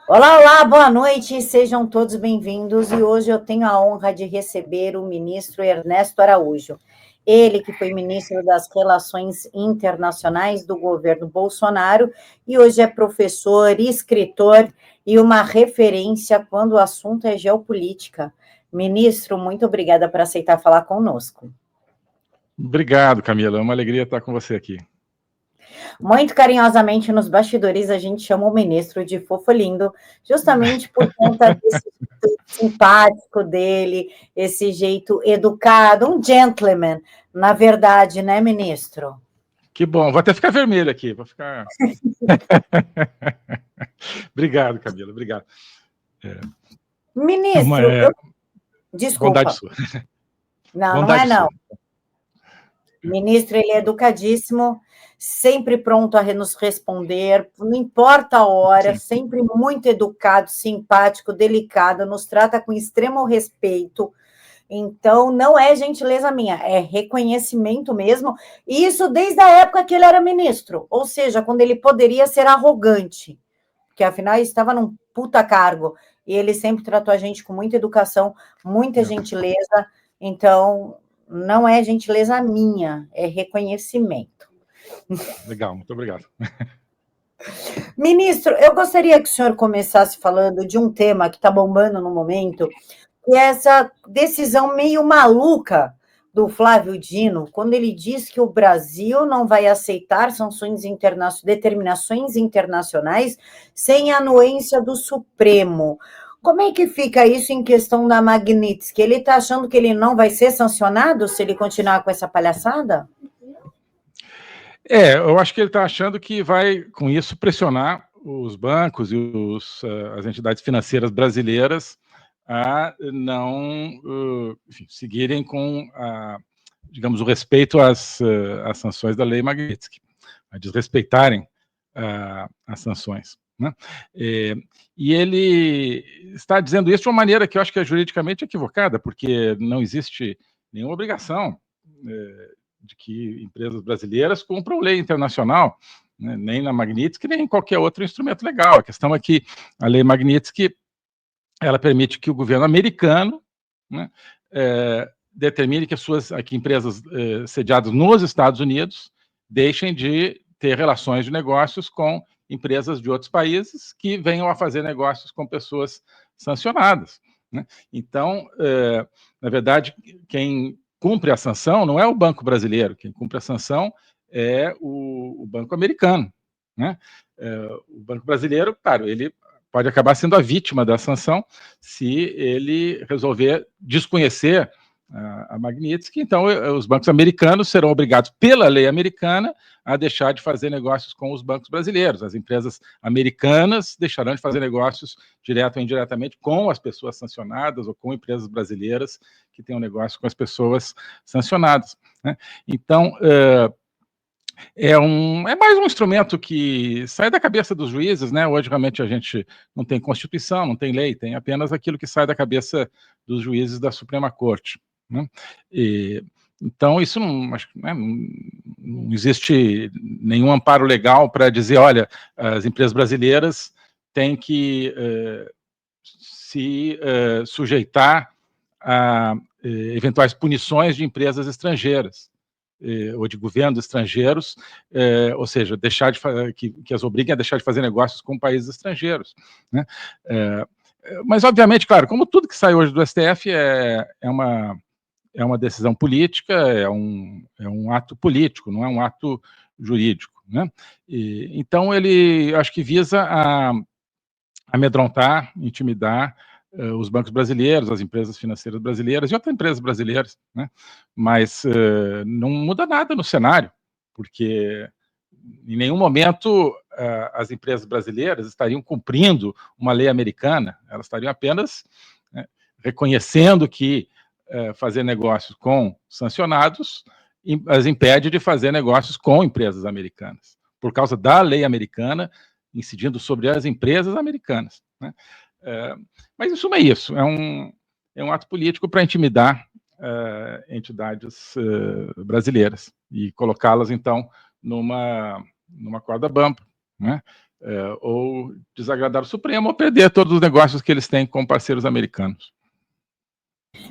Olá, olá, boa noite, sejam todos bem-vindos. E hoje eu tenho a honra de receber o ministro Ernesto Araújo. Ele que foi ministro das Relações Internacionais do governo Bolsonaro e hoje é professor, escritor e uma referência quando o assunto é geopolítica. Ministro, muito obrigada por aceitar falar conosco. Obrigado, Camila. É uma alegria estar com você aqui. Muito carinhosamente nos bastidores a gente chama o ministro de fofo lindo, justamente por conta desse jeito simpático dele, esse jeito educado, um gentleman, na verdade, né, ministro? Que bom. Vou até ficar vermelho aqui. Vou ficar. Obrigado, Camila. Obrigado. Ministro, Bondade desculpa. sua. Não, não é Bondade não. sua. Ministro, ele é educadíssimo, sempre pronto a nos responder, não importa a hora, Sim. sempre muito educado, simpático, delicado, nos trata com extremo respeito. Então, não é gentileza minha, é reconhecimento mesmo, e isso desde a época que ele era ministro, ou seja, quando ele poderia ser arrogante, porque afinal ele estava num puta cargo, e ele sempre tratou a gente com muita educação, muita gentileza, então não é gentileza minha, é reconhecimento. Legal, muito obrigado. Ministro, eu gostaria que o senhor começasse falando de um tema que está bombando no momento, que é essa decisão meio maluca do Flávio Dino, quando ele diz que o Brasil não vai aceitar determinações internacionais sem a anuência do Supremo. Como é que fica isso em questão da Magnitsky? Ele está achando que ele não vai ser sancionado se ele continuar com essa palhaçada? Eu acho que ele está achando que vai, com isso, pressionar os bancos e as entidades financeiras brasileiras a não enfim, seguirem com, digamos, o respeito às sanções da Lei Magnitsky, a desrespeitarem as sanções. Né? E ele está dizendo isso de uma maneira que eu acho que é juridicamente equivocada, porque não existe nenhuma obrigação de que empresas brasileiras cumpram lei internacional, né? Nem na Magnitsky, nem em qualquer outro instrumento legal. A questão é que a Lei Magnitsky ela permite que o governo americano, né, determine que empresas sediadas nos Estados Unidos deixem de ter relações de negócios com empresas de outros países que venham a fazer negócios com pessoas sancionadas. Né? Então, na verdade, quem cumpre a sanção não é o Banco Brasileiro, quem cumpre a sanção é o Banco Americano. Né? O Banco Brasileiro, claro, ele pode acabar sendo a vítima da sanção se ele resolver desconhecer a Magnitsky. Então, os bancos americanos serão obrigados pela lei americana a deixar de fazer negócios com os bancos brasileiros. As empresas americanas deixarão de fazer negócios direto ou indiretamente com as pessoas sancionadas ou com empresas brasileiras que tenham negócio com as pessoas sancionadas. Né? Então, é mais um instrumento que sai da cabeça dos juízes, né? Hoje realmente a gente não tem Constituição, não tem lei, tem apenas aquilo que sai da cabeça dos juízes da Suprema Corte. Né? Então isso não existe nenhum amparo legal para dizer, olha, as empresas brasileiras têm que se sujeitar a eventuais punições de empresas estrangeiras ou de governos estrangeiros, ou seja, deixar de que as obriguem a deixar de fazer negócios com países estrangeiros. Né? Mas, obviamente, claro, como tudo que sai hoje do STF é uma decisão política, é um ato político, não é um ato jurídico. Né? Então, ele acho que visa amedrontar, intimidar os bancos brasileiros, as empresas financeiras brasileiras e outras empresas brasileiras, né? Mas não muda nada no cenário, porque em nenhum momento as empresas brasileiras estariam cumprindo uma lei americana, elas estariam apenas reconhecendo que fazer negócios com sancionados as impede de fazer negócios com empresas americanas, por causa da lei americana incidindo sobre as empresas americanas. Né? Mas, em suma, é isso. É um ato político para intimidar entidades brasileiras e colocá-las, então, numa corda bamba. Né? ou desagradar o Supremo, ou perder todos os negócios que eles têm com parceiros americanos.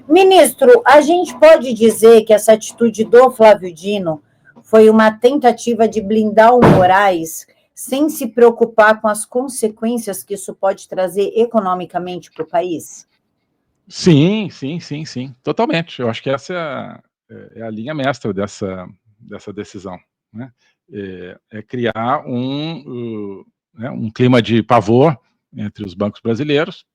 Ministro, a gente pode dizer que essa atitude do Flávio Dino foi uma tentativa de blindar o Moraes sem se preocupar com as consequências que isso pode trazer economicamente para o país? Sim, totalmente. Eu acho que essa é a linha mestra dessa decisão, né? É criar um clima de pavor entre os bancos brasileiros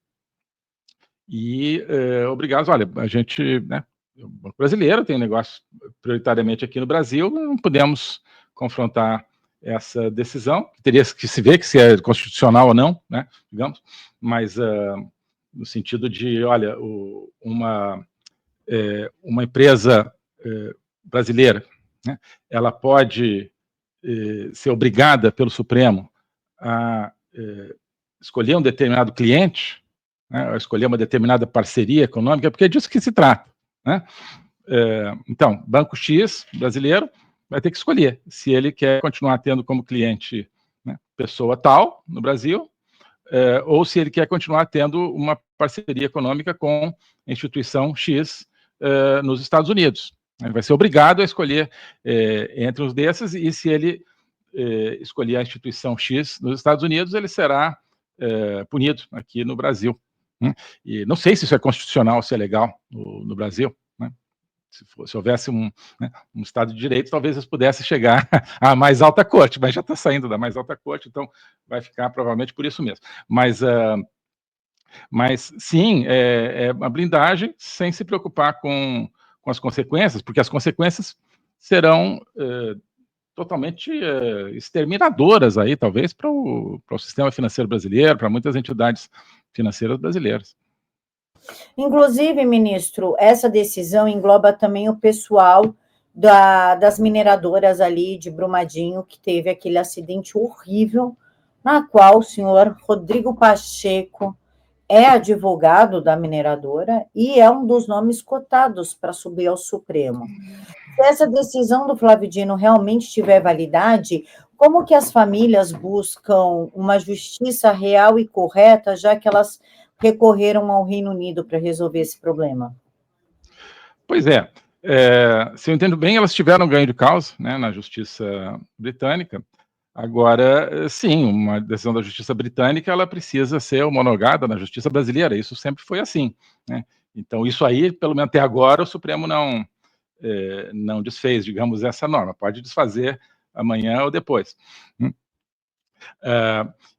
e obrigá-los, olha, a gente, né, o Banco Brasileiro tem negócio prioritariamente aqui no Brasil, não podemos confrontar essa decisão, teria que se ver que se é constitucional ou não, né, digamos, mas no sentido de, olha, uma empresa brasileira, né, ela pode ser obrigada pelo Supremo a escolher um determinado cliente, né, a escolher uma determinada parceria econômica, porque é disso que se trata, né? Então, Banco X brasileiro vai ter que escolher se ele quer continuar tendo como cliente, né, pessoa tal no Brasil, ou se ele quer continuar tendo uma parceria econômica com a instituição X nos Estados Unidos. Ele vai ser obrigado a escolher entre os desses, e se ele escolher a instituição X nos Estados Unidos, ele será punido aqui no Brasil. E não sei se isso é constitucional, se é legal no Brasil, né? Se houvesse um Estado de Direito, talvez eles pudessem chegar à mais alta corte, mas já está saindo da mais alta corte, então vai ficar provavelmente por isso mesmo. Mas sim, é uma blindagem sem se preocupar com as consequências, porque as consequências serão totalmente exterminadoras aí, talvez, para o sistema financeiro brasileiro, para muitas entidades financeiras brasileiras. Inclusive, ministro, essa decisão engloba também o pessoal das mineradoras ali de Brumadinho, que teve aquele acidente horrível, na qual o senhor Rodrigo Pacheco é advogado da mineradora e é um dos nomes cotados para subir ao Supremo. Se essa decisão do Flávio Dino realmente tiver validade, como que as famílias buscam uma justiça real e correta, já que elas recorreram ao Reino Unido para resolver esse problema? Pois é, se eu entendo bem, elas tiveram ganho de causa, né, na justiça britânica. Agora, sim, uma decisão da justiça britânica, ela precisa ser homologada na justiça brasileira, isso sempre foi assim, né? Então, isso aí, pelo menos até agora, o Supremo não desfez, digamos, essa norma, pode desfazer amanhã ou depois.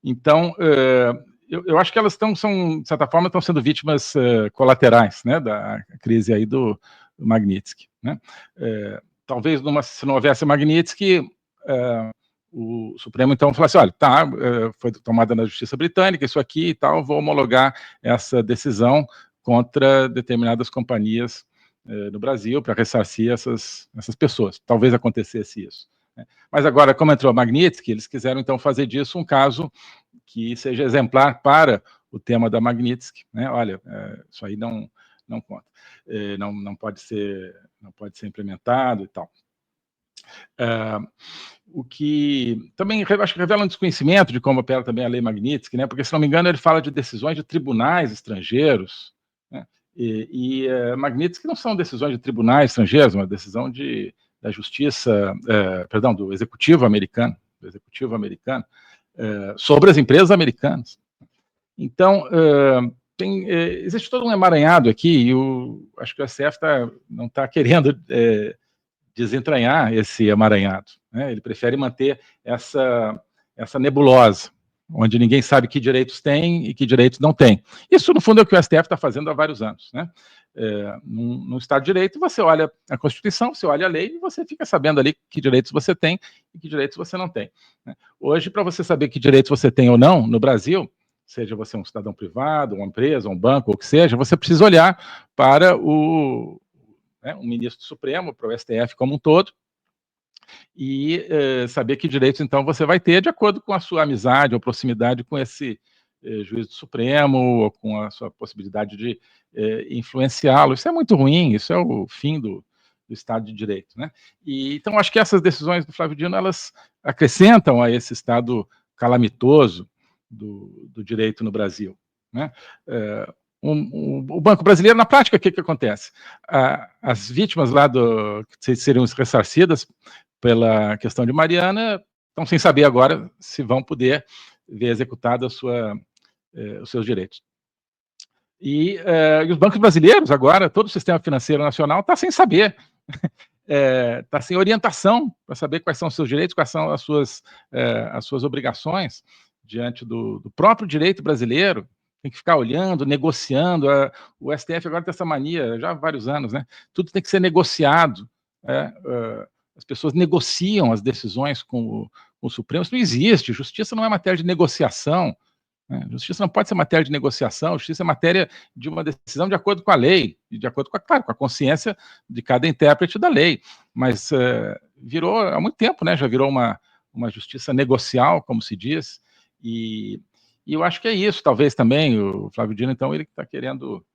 Então, eu acho que elas de certa forma, estão sendo vítimas colaterais, né, da crise aí do Magnitsky, né? Talvez, se não houvesse Magnitsky, o Supremo, então, falasse, olha, tá, foi tomada na justiça britânica, isso aqui e tal, vou homologar essa decisão contra determinadas companhias no Brasil para ressarcir essas pessoas. Talvez acontecesse isso, né? Mas agora, como entrou a Magnitsky, eles quiseram, então, fazer disso um caso que seja exemplar para o tema da Magnitsky, né? Olha, isso aí não conta, não pode ser implementado e tal. O que também acho que revela um desconhecimento de como opera também a lei Magnitsky, né? Porque, se não me engano, ele fala de decisões de tribunais estrangeiros, né? E Magnitsky não são decisões de tribunais estrangeiros, uma decisão da justiça, perdão, do executivo americano, sobre as empresas americanas. Então, existe todo um emaranhado aqui, e acho que o STF não está querendo desentranhar esse emaranhado, né? Ele prefere manter essa nebulosa, onde ninguém sabe que direitos tem e que direitos não tem. Isso, no fundo, é o que o STF está fazendo há vários anos, né? No Estado de Direito, você olha a Constituição, você olha a lei e você fica sabendo ali que direitos você tem e que direitos você não tem, né? Hoje, para você saber que direitos você tem ou não, no Brasil, seja você um cidadão privado, uma empresa, um banco, ou o que seja, você precisa olhar para um ministro supremo, para o STF como um todo, e saber que direitos, então, você vai ter de acordo com a sua amizade ou proximidade com esse juiz do Supremo, ou com a sua possibilidade de influenciá-lo. Isso é muito ruim, isso é o fim do Estado de Direito, né? Então, acho que essas decisões do Flávio Dino, elas acrescentam a esse Estado calamitoso do direito no Brasil, né? O Banco Brasileiro, na prática, o que acontece? As vítimas lá que seriam ressarcidas pela questão de Mariana estão sem saber agora se vão poder ver executado os seus direitos. E os bancos brasileiros, agora, todo o sistema financeiro nacional está sem saber, está sem orientação para saber quais são os seus direitos, quais são as suas obrigações diante do próprio direito brasileiro. Tem que ficar olhando, negociando. O STF agora tem essa mania, já há vários anos, né? Tudo tem que ser negociado. As pessoas negociam as decisões com o Supremo. Isso não existe. Justiça não é matéria de negociação. Justiça não pode ser matéria de negociação. Justiça é matéria de uma decisão de acordo com a lei, de acordo claro, com a consciência de cada intérprete da lei. Mas virou, há muito tempo, né? Já virou uma justiça negocial, como se diz, e eu acho que é isso. Talvez também o Flávio Dino, então, ele está querendo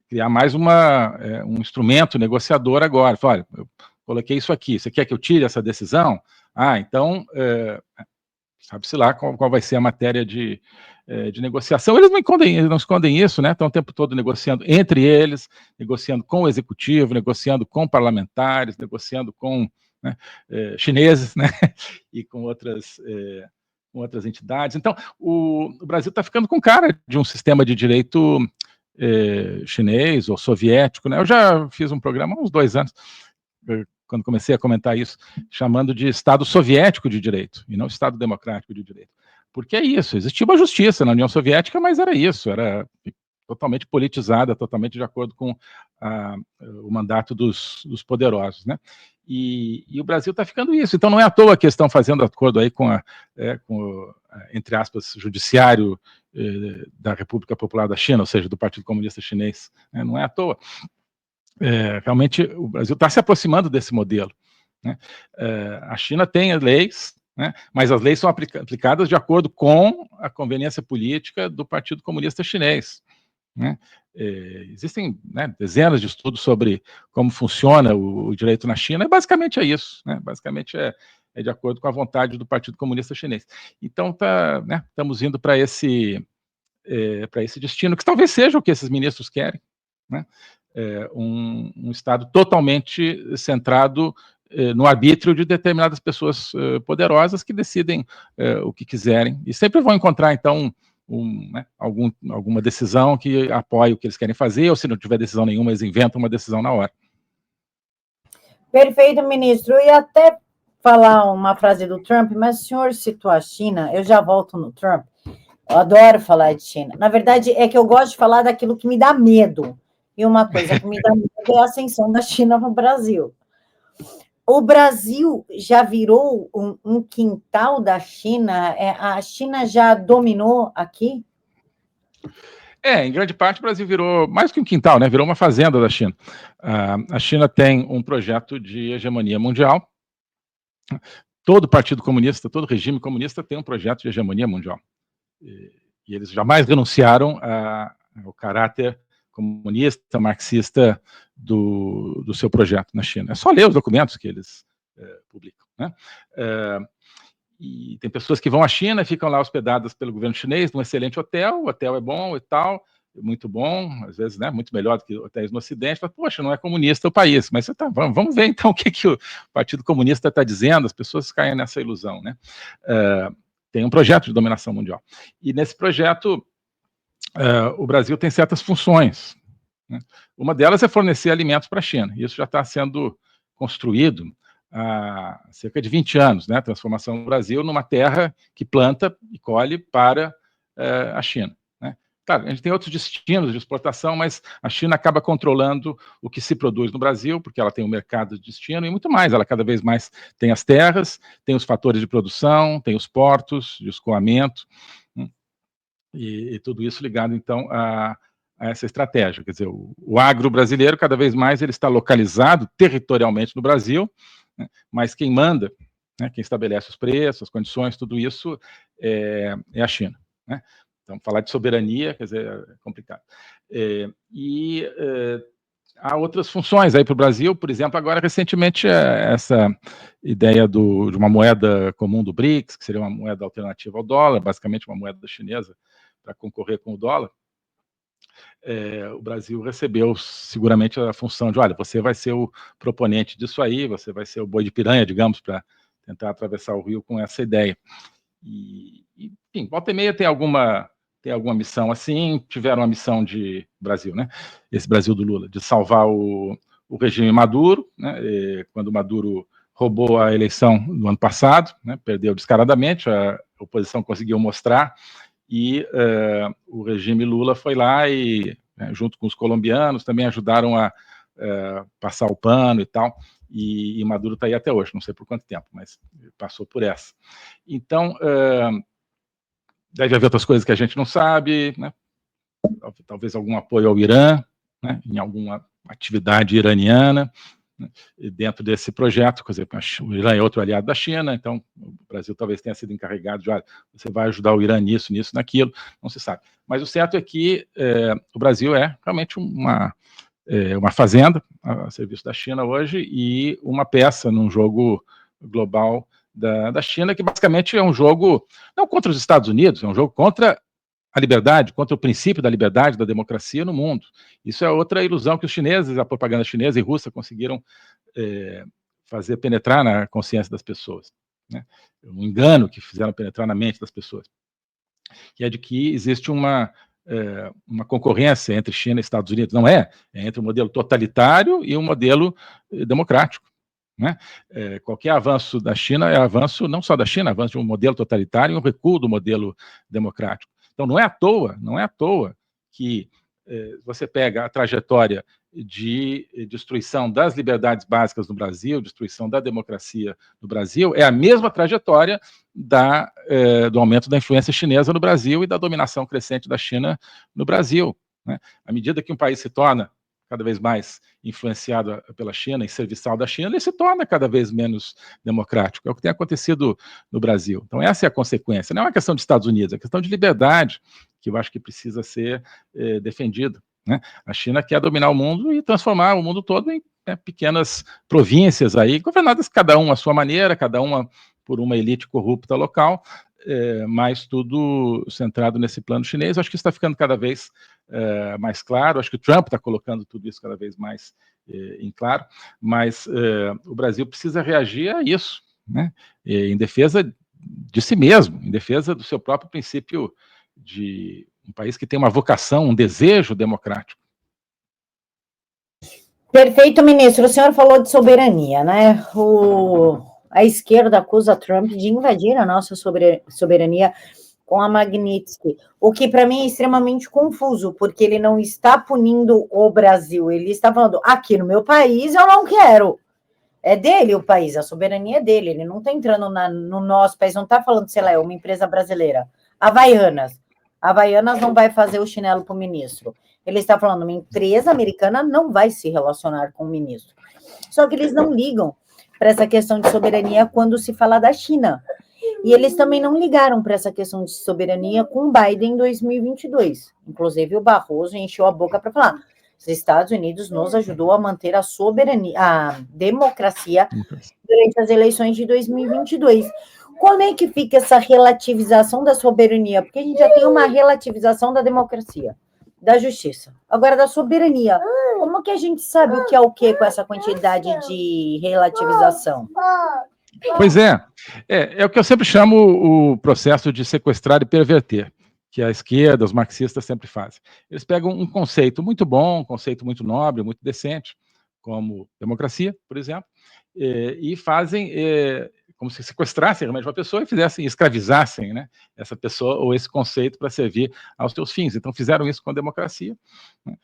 criar mais um instrumento negociador agora. Fala, olha, eu coloquei isso aqui, você quer que eu tire essa decisão? Então, sabe-se lá qual vai ser a matéria de negociação. Eles não escondem isso, né? Estão o tempo todo negociando entre eles, negociando com o executivo, negociando com parlamentares, negociando com chineses, né? E com outras entidades. Então, o Brasil está ficando com cara de um sistema de direito chinês ou soviético, né? Eu já fiz um programa há uns 2 anos, quando comecei a comentar isso, chamando de Estado soviético de direito, e não Estado democrático de direito. Porque é isso, existia uma justiça na União Soviética, mas era isso, era totalmente politizada, totalmente de acordo com o mandato dos poderosos, né? E o Brasil está ficando isso. Então não é à toa que estão fazendo acordo aí com entre aspas, judiciário da República Popular da China, ou seja, do Partido Comunista Chinês, né? Não é à toa. Realmente o Brasil está se aproximando desse modelo, né? A China tem leis, né? Mas as leis são aplicadas de acordo com a conveniência política do Partido Comunista Chinês, né? Existem, né, dezenas de estudos sobre como funciona o direito na China, e basicamente é isso, né? Basicamente é de acordo com a vontade do Partido Comunista Chinês. Então, né, estamos indo para esse destino, que talvez seja o que esses ministros querem, né? Um Estado totalmente centrado no arbítrio de determinadas pessoas poderosas que decidem o que quiserem, e sempre vão encontrar, então, né, alguma decisão que apoie o que eles querem fazer, ou se não tiver decisão nenhuma, eles inventam uma decisão na hora. Perfeito, ministro. E até falar uma frase do Trump, mas o senhor citou a China, eu já volto no Trump. Eu adoro falar de China. Na verdade, é que eu gosto de falar daquilo que me dá medo. E uma coisa que me dá medo é a ascensão da China no Brasil. O Brasil já virou um quintal da China? A China já dominou aqui? Em grande parte o Brasil virou mais que um quintal, né? Virou uma fazenda da China. A China tem um projeto de hegemonia mundial. Todo partido comunista, todo regime comunista tem um projeto de hegemonia mundial. E eles jamais renunciaram ao caráter comunista, marxista do seu projeto na China. É só ler os documentos que eles publicam, né? E tem pessoas que vão à China e ficam lá hospedadas pelo governo chinês num excelente hotel, o hotel é bom e tal, muito bom, às vezes, né, muito melhor do que hotéis no Ocidente. Mas, poxa, não é comunista o país. Mas vamos ver então o que o Partido Comunista está dizendo. As pessoas caem nessa ilusão, né? Tem um projeto de dominação mundial. E nesse projeto, o Brasil tem certas funções, né? Uma delas é fornecer alimentos para a China. Isso já está sendo construído há cerca de 20 anos, né? A transformação do Brasil numa terra que planta e colhe para a China, né? Claro, a gente tem outros destinos de exportação, mas a China acaba controlando o que se produz no Brasil, porque ela tem um mercado de destino e muito mais. Ela cada vez mais tem as terras, tem os fatores de produção, tem os portos de escoamento, né? E tudo isso ligado, então, a essa estratégia. Quer dizer, o agro brasileiro, cada vez mais, ele está localizado territorialmente no Brasil, né? Mas quem manda, né, quem estabelece os preços, as condições, tudo isso é a China, né? Então, falar de soberania, quer dizer, é complicado. há outras funções aí para o Brasil, por exemplo, agora recentemente essa ideia de uma moeda comum do BRICS, que seria uma moeda alternativa ao dólar, basicamente uma moeda chinesa para concorrer com o dólar. O Brasil recebeu seguramente a função de, olha, você vai ser o proponente disso aí, você vai ser o boi de piranha, digamos, para tentar atravessar o rio com essa ideia. Enfim, volta e meia tem alguma missão assim, tiveram a missão de Brasil, né? Esse Brasil do Lula, de salvar o regime Maduro, né? Quando Maduro roubou a eleição no ano passado, né? Perdeu descaradamente, a oposição conseguiu mostrar, e o regime Lula foi lá e, junto com os colombianos, também ajudaram a passar o pano e tal, e Maduro está aí até hoje, não sei por quanto tempo, mas passou por essa. Então, deve haver outras coisas que a gente não sabe, né? Talvez algum apoio ao Irã, né? Em alguma atividade iraniana, né? Dentro desse projeto, quer dizer, o Irã é outro aliado da China, então o Brasil talvez tenha sido encarregado de, você vai ajudar o Irã nisso, naquilo, não se sabe. Mas o certo é que o Brasil é realmente uma fazenda a serviço da China hoje e uma peça num jogo global da China, que basicamente é um jogo não contra os Estados Unidos, é um jogo contra a liberdade, contra o princípio da liberdade, da democracia no mundo. Isso é outra ilusão que os chineses, a propaganda chinesa e russa, conseguiram fazer penetrar na consciência das pessoas, né? Um engano que fizeram penetrar na mente das pessoas, que é de que existe uma concorrência entre China e Estados Unidos. Não é entre um modelo totalitário e um modelo democrático, né? Qualquer avanço da China é avanço não só da China, avanço de um modelo totalitário e um recuo do modelo democrático. Então não é à toa que você pega a trajetória de destruição das liberdades básicas no Brasil, destruição da democracia no Brasil, é a mesma trajetória do aumento da influência chinesa no Brasil e da dominação crescente da China no Brasil, né? À medida que um país se torna cada vez mais influenciado pela China e serviçal da China, ele se torna cada vez menos democrático. É o que tem acontecido no Brasil. Então essa é a consequência. Não é uma questão de Estados Unidos, é uma questão de liberdade que eu acho que precisa ser defendida, né? A China quer dominar o mundo e transformar o mundo todo em pequenas províncias aí, governadas cada uma à sua maneira, cada uma por uma elite corrupta local, mas tudo centrado nesse plano chinês. Eu acho que isso está ficando cada vez mais claro. Acho que o Trump está colocando tudo isso cada vez mais em claro, mas o Brasil precisa reagir a isso, né? Em defesa de si mesmo, em defesa do seu próprio princípio de um país que tem uma vocação, um desejo democrático. Perfeito, ministro. O senhor falou de soberania, né? A esquerda acusa Trump de invadir a nossa soberania com a Magnitsky, o que para mim é extremamente confuso, porque ele não está punindo o Brasil, ele está falando, aqui no meu país eu não quero. É dele o país, a soberania é dele, ele não está entrando no nosso país, não está falando, sei lá, é uma empresa brasileira. Havaianas não vai fazer o chinelo para o ministro. Ele está falando, uma empresa americana não vai se relacionar com o ministro. Só que eles não ligam para essa questão de soberania quando se fala da China. E eles também não ligaram para essa questão de soberania com o Biden em 2022. Inclusive, o Barroso encheu a boca para falar: os Estados Unidos nos ajudou a manter a soberania, a democracia durante as eleições de 2022. Como é que fica essa relativização da soberania? Porque a gente já tem uma relativização da democracia, da justiça. Agora, da soberania. Como que a gente sabe o que é o que com essa quantidade de relativização? Pois é o que eu sempre chamo o processo de sequestrar e perverter, que a esquerda, os marxistas sempre fazem. Eles pegam um conceito muito bom, um conceito muito nobre, muito decente, como democracia, por exemplo, e fazem como se sequestrassem realmente uma pessoa e fizessem, escravizassem, né, essa pessoa ou esse conceito para servir aos seus fins. Então fizeram isso com a democracia, né?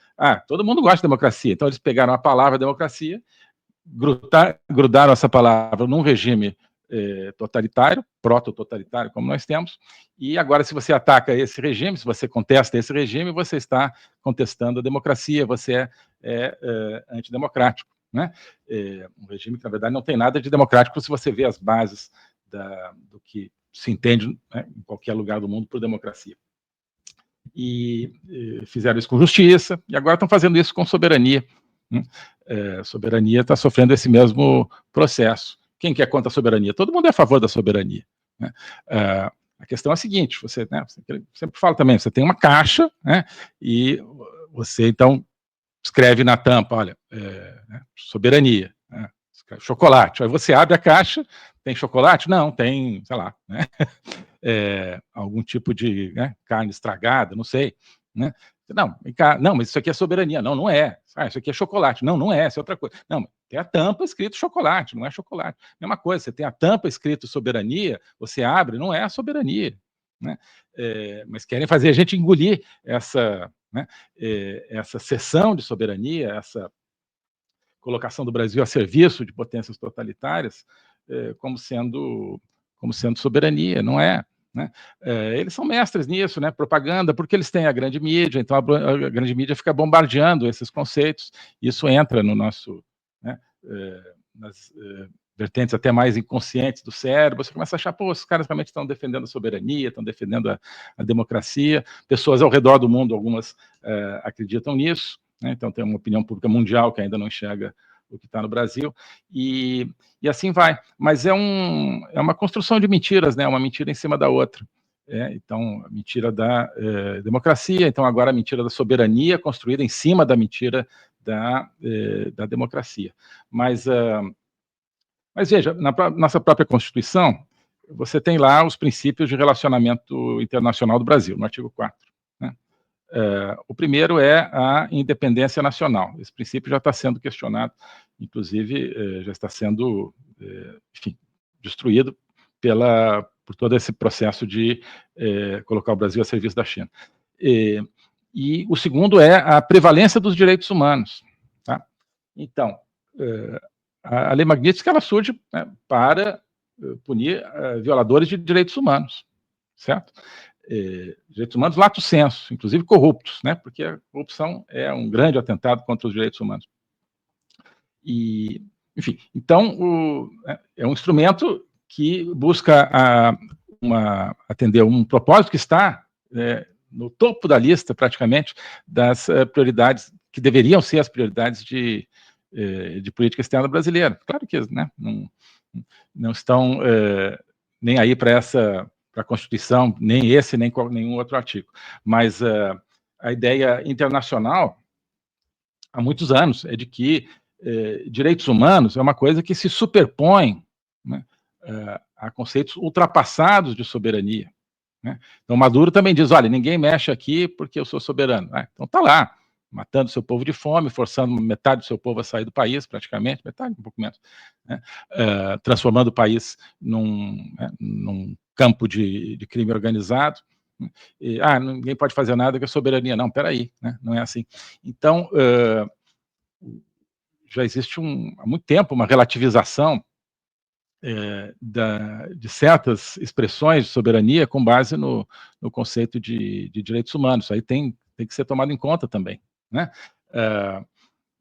Todo mundo gosta de democracia, então eles pegaram a palavra democracia, grudaram essa palavra num regime totalitário, proto-totalitário, como nós temos, e agora, se você ataca esse regime, se você contesta esse regime, você está contestando a democracia, você é antidemocrático, né? Um regime que, na verdade, não tem nada de democrático se você vê as bases do que se entende, né, em qualquer lugar do mundo por democracia. E fizeram isso com justiça, e agora estão fazendo isso com soberania, Soberania está sofrendo esse mesmo processo. Quem que é contra a soberania? Todo mundo é a favor da soberania, né? A questão é a seguinte, você, né, sempre fala também, você tem uma caixa, né, e você, então, escreve na tampa, olha, né, soberania, né, chocolate. Aí você abre a caixa, tem chocolate? Não, tem, sei lá, né, algum tipo de, né, carne estragada, não sei, né? Não, não, mas isso aqui é soberania. Não, não é. Isso aqui é chocolate. Não, não é, isso é outra coisa. Não, tem a tampa escrito chocolate, não é chocolate. Mesma coisa, você tem a tampa escrito soberania, você abre, não é a soberania, né? Mas querem fazer a gente engolir essa, né, essa cessão de soberania, essa colocação do Brasil a serviço de potências totalitárias, como sendo soberania, não é, né? Eles são mestres nisso, né? Propaganda, porque eles têm a grande mídia, então a grande mídia fica bombardeando esses conceitos, isso entra no nosso, né, nas vertentes até mais inconscientes do cérebro, você começa a achar, pô, os caras realmente estão defendendo a soberania, estão defendendo a democracia, pessoas ao redor do mundo, algumas acreditam nisso, né? Então tem uma opinião pública mundial que ainda não enxerga o que está no Brasil, e assim vai. Mas é uma construção de mentiras, né? Uma mentira em cima da outra. Então, a mentira da democracia, então agora a mentira da soberania construída em cima da mentira da democracia. Mas veja, na nossa própria Constituição, você tem lá os princípios de relacionamento internacional do Brasil, no artigo 4. Né? O primeiro é a independência nacional. Esse princípio já está sendo questionado, inclusive já está sendo, enfim, destruído por todo esse processo de colocar o Brasil a serviço da China. E o segundo é a prevalência dos direitos humanos. Tá? Então, a lei Magnitsky ela surge, né, para punir violadores de direitos humanos, certo? Direitos humanos lato sensu, inclusive corruptos, né? Porque a corrupção é um grande atentado contra os direitos humanos. E, enfim, então é um instrumento que busca atender um propósito que está no topo da lista, praticamente, das prioridades que deveriam ser as prioridades de política externa brasileira. Claro que, né, não estão nem aí para a Constituição, nem esse, nem nenhum outro artigo. Mas a ideia internacional, há muitos anos, é de que direitos humanos é uma coisa que se superpõe, né, a conceitos ultrapassados de soberania. Né? Então, Maduro também diz, olha, ninguém mexe aqui porque eu sou soberano. Então, está lá, matando seu povo de fome, forçando metade do seu povo a sair do país, praticamente, metade, um pouco menos, né? Transformando o país num campo de crime organizado. E, ninguém pode fazer nada que é soberania. Não, peraí, né? Não é assim. Então, já existe há muito tempo uma relativização de certas expressões de soberania com base no conceito de direitos humanos. Isso aí tem que ser tomado em conta também, né?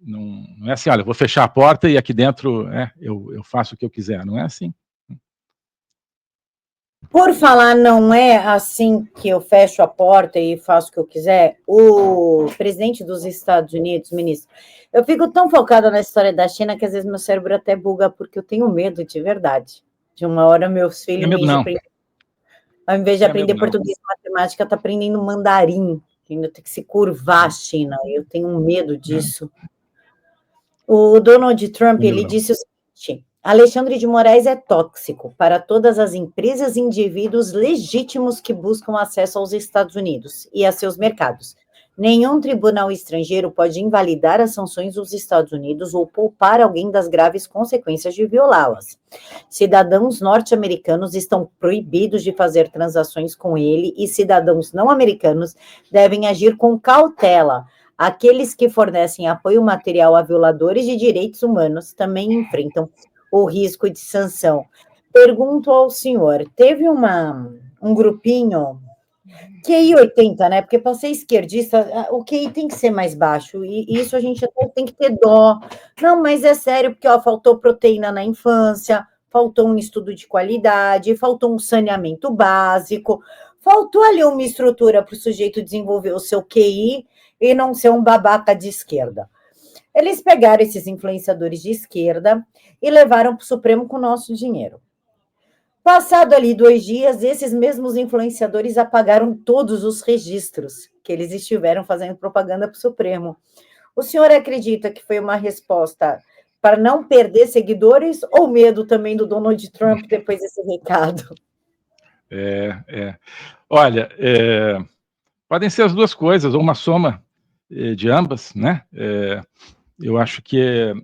Não é assim, olha, eu vou fechar a porta e aqui dentro eu faço o que eu quiser. Não é assim. Por falar, não é assim que eu fecho a porta e faço o que eu quiser, o presidente dos Estados Unidos, ministro, eu fico tão focada na história da China que às vezes meu cérebro até buga porque eu tenho medo de verdade. De uma hora meus filhos, ao invés de aprender português e matemática, tá aprendendo mandarim, ainda tem que se curvar a China, eu tenho medo disso. O Donald Trump, ele disse o seguinte: Alexandre de Moraes é tóxico para todas as empresas e indivíduos legítimos que buscam acesso aos Estados Unidos e a seus mercados. Nenhum tribunal estrangeiro pode invalidar as sanções dos Estados Unidos ou poupar alguém das graves consequências de violá-las. Cidadãos norte-americanos estão proibidos de fazer transações com ele e cidadãos não americanos devem agir com cautela. Aqueles que fornecem apoio material a violadores de direitos humanos também enfrentam o risco de sanção. Pergunto ao senhor, teve um grupinho, QI 80, né? Porque para ser esquerdista, o QI tem que ser mais baixo, e isso a gente até tem que ter dó. Não, mas é sério, porque faltou proteína na infância, faltou um estudo de qualidade, faltou um saneamento básico, faltou ali uma estrutura para o sujeito desenvolver o seu QI e não ser um babaca de esquerda. Eles pegaram esses influenciadores de esquerda e levaram para o Supremo com o nosso dinheiro. Passado ali 2 dias, esses mesmos influenciadores apagaram todos os registros que eles estiveram fazendo propaganda para o Supremo. O senhor acredita que foi uma resposta para não perder seguidores ou medo também do Donald Trump depois desse recado? Olha, podem ser as duas coisas, ou uma soma de ambas, né? Eu acho que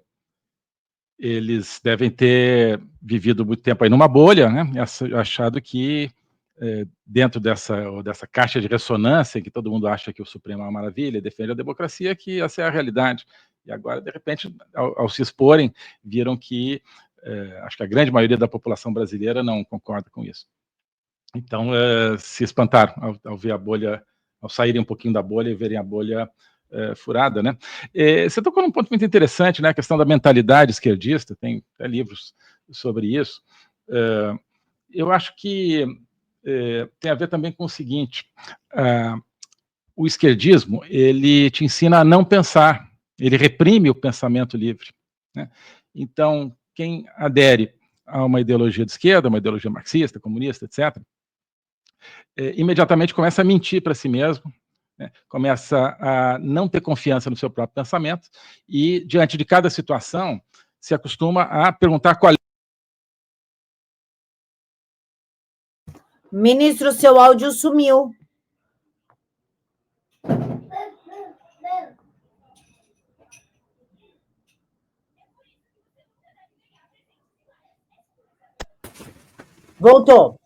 eles devem ter vivido muito tempo aí numa bolha, né? Achado que dentro dessa caixa de ressonância, que todo mundo acha que o Supremo é uma maravilha, defende a democracia, que essa é a realidade. E agora, de repente, ao se exporem, viram que acho que a grande maioria da população brasileira não concorda com isso. Então, se espantaram ao ver a bolha, ao saírem um pouquinho da bolha e verem a bolha furada, né? Você tocou num ponto muito interessante, né? A questão da mentalidade esquerdista, tem até livros sobre isso. Eu acho que tem a ver também com o seguinte: o esquerdismo, ele te ensina a não pensar, ele reprime o pensamento livre, né? Então, quem adere a uma ideologia de esquerda, uma ideologia marxista, comunista, etc., imediatamente começa a mentir para si mesmo, né? Começa a não ter confiança no seu próprio pensamento e, diante de cada situação, se acostuma a perguntar qual é. Ministro, seu áudio sumiu. Voltou.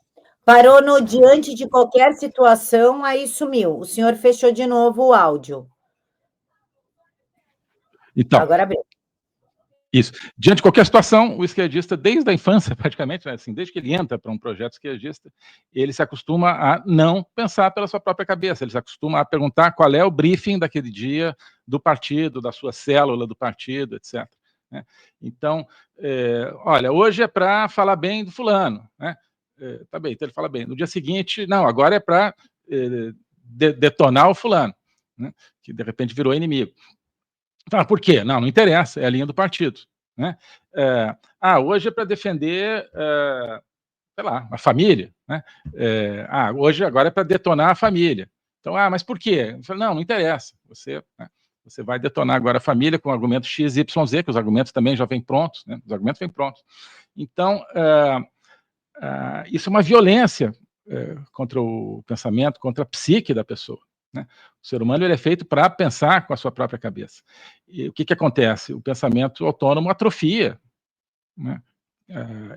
Parou no diante de qualquer situação, aí sumiu. O senhor fechou de novo o áudio. Então, agora abriu. Isso. Diante de qualquer situação, o esquerdista, desde a infância, praticamente, né, assim, desde que ele entra para um projeto esquerdista, ele se acostuma a não pensar pela sua própria cabeça, ele se acostuma a perguntar qual é o briefing daquele dia do partido, da sua célula do partido, etc. Né? Então, olha, hoje é para falar bem do fulano, né? Tá bem, então ele fala bem. No dia seguinte, não, agora é para detonar o fulano, né? Que de repente virou inimigo. Por quê? Não interessa, é a linha do partido. Né? Hoje é para defender, sei lá, a família. Né? Hoje agora é para detonar a família. Então, mas por quê? Eu falei, não interessa. Você vai detonar agora a família com argumentos X, Y, Z, que os argumentos também já vêm prontos. Né? Os argumentos vêm prontos. Então, isso é uma violência contra o pensamento, contra a psique da pessoa. Né? O ser humano ele é feito para pensar com a sua própria cabeça. E o que acontece? O pensamento autônomo atrofia, né?